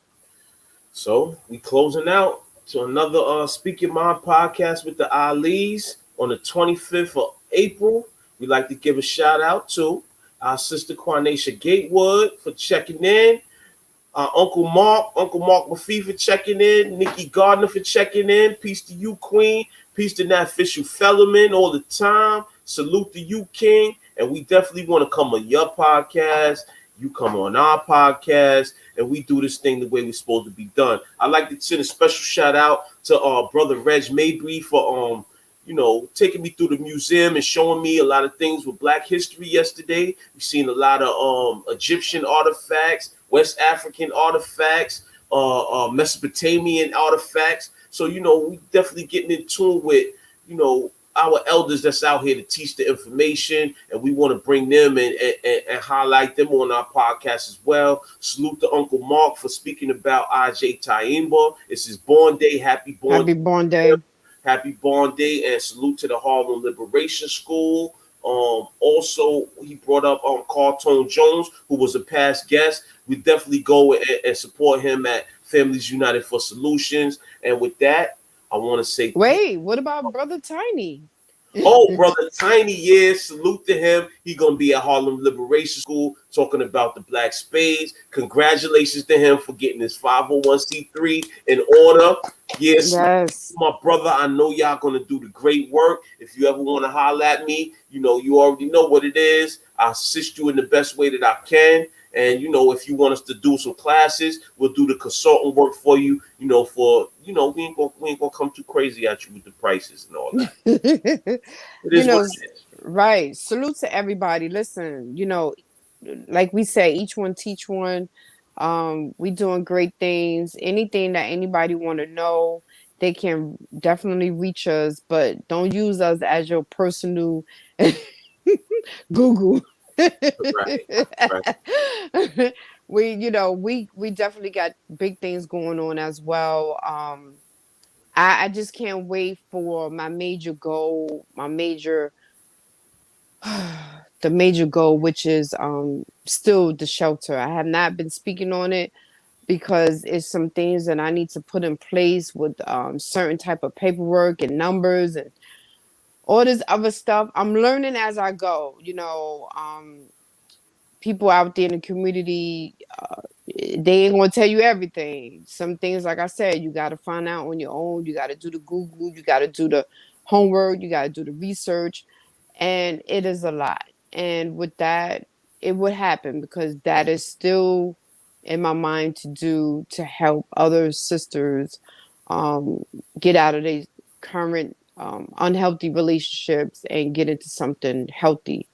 So we closing out to another Speak Your Mind podcast with the Ali's on the 25th of April. We'd like to give a shout out to our sister Quanisha Gatewood for checking in. Uncle Mark Maffee for checking in. Nikki Gardner for checking in. Peace to you, Queen. Peace to that official Fellowman all the time. Salute to you, King. And we definitely want to come on your podcast. You come on our podcast, and we do this thing the way we're supposed to be done. I'd like to send a special shout out to brother Reg Mabry for taking me through the museum and showing me a lot of things with Black history yesterday. We've seen a lot of Egyptian artifacts, West African artifacts, Mesopotamian artifacts. So, we definitely getting in tune with, our elders that's out here to teach the information, and we want to bring them and highlight them on our podcast as well. Salute to Uncle Mark for speaking about Aj Taimba. It's his born day. Happy born Happy born day. Happy Born Day, and salute to the Harlem Liberation School. Also, he brought up Carlton Jones, who was a past guest. We definitely go and support him at Families United for Solutions. And with that, I want to say, Wait, what about Brother Tiny? oh, brother Tiny, yeah, salute to him. He's gonna be at Harlem Liberation School talking about the Black Spades. Congratulations to him for getting his 501c3 in order. Yes. My brother, I know y'all gonna do the great work. If you ever want to holler at me, you already know what it is. I'll assist you in the best way that I can. And if you want us to do some classes, we'll do the consultant work for you. We ain't gonna come too crazy at you with the prices and all that. It is what it is. Right. Salute to everybody. Listen, like we say, each one teach one. We doing great things. Anything that anybody want to know, they can definitely reach us, but don't use us as your personal Google. Right. Right. We definitely got big things going on as well. I just can't wait for my major goal, the major goal, which is still the shelter. I have not been speaking on it because it's some things that I need to put in place with certain type of paperwork and numbers and all this other stuff. I'm learning as I go. People out there in the community, they ain't gonna tell you everything. Some things, like I said, you got to find out on your own. You got to do the Google. You got to do the homework. You got to do the research, and it is a lot. And with that, it would happen because that is still in my mind to do to help other sisters get out of these current unhealthy relationships and get into something healthy.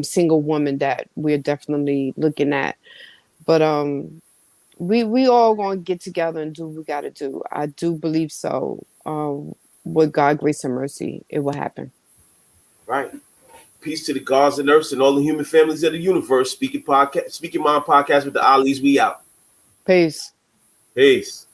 Single woman that we're definitely looking at. But we all gonna get together and do what we gotta do. I do believe so. With God, grace, and mercy, it will happen. Right. Peace to the gods and earths and all the human families of the universe. Speaking Mind podcast with the Ali's. We out. Peace. Peace.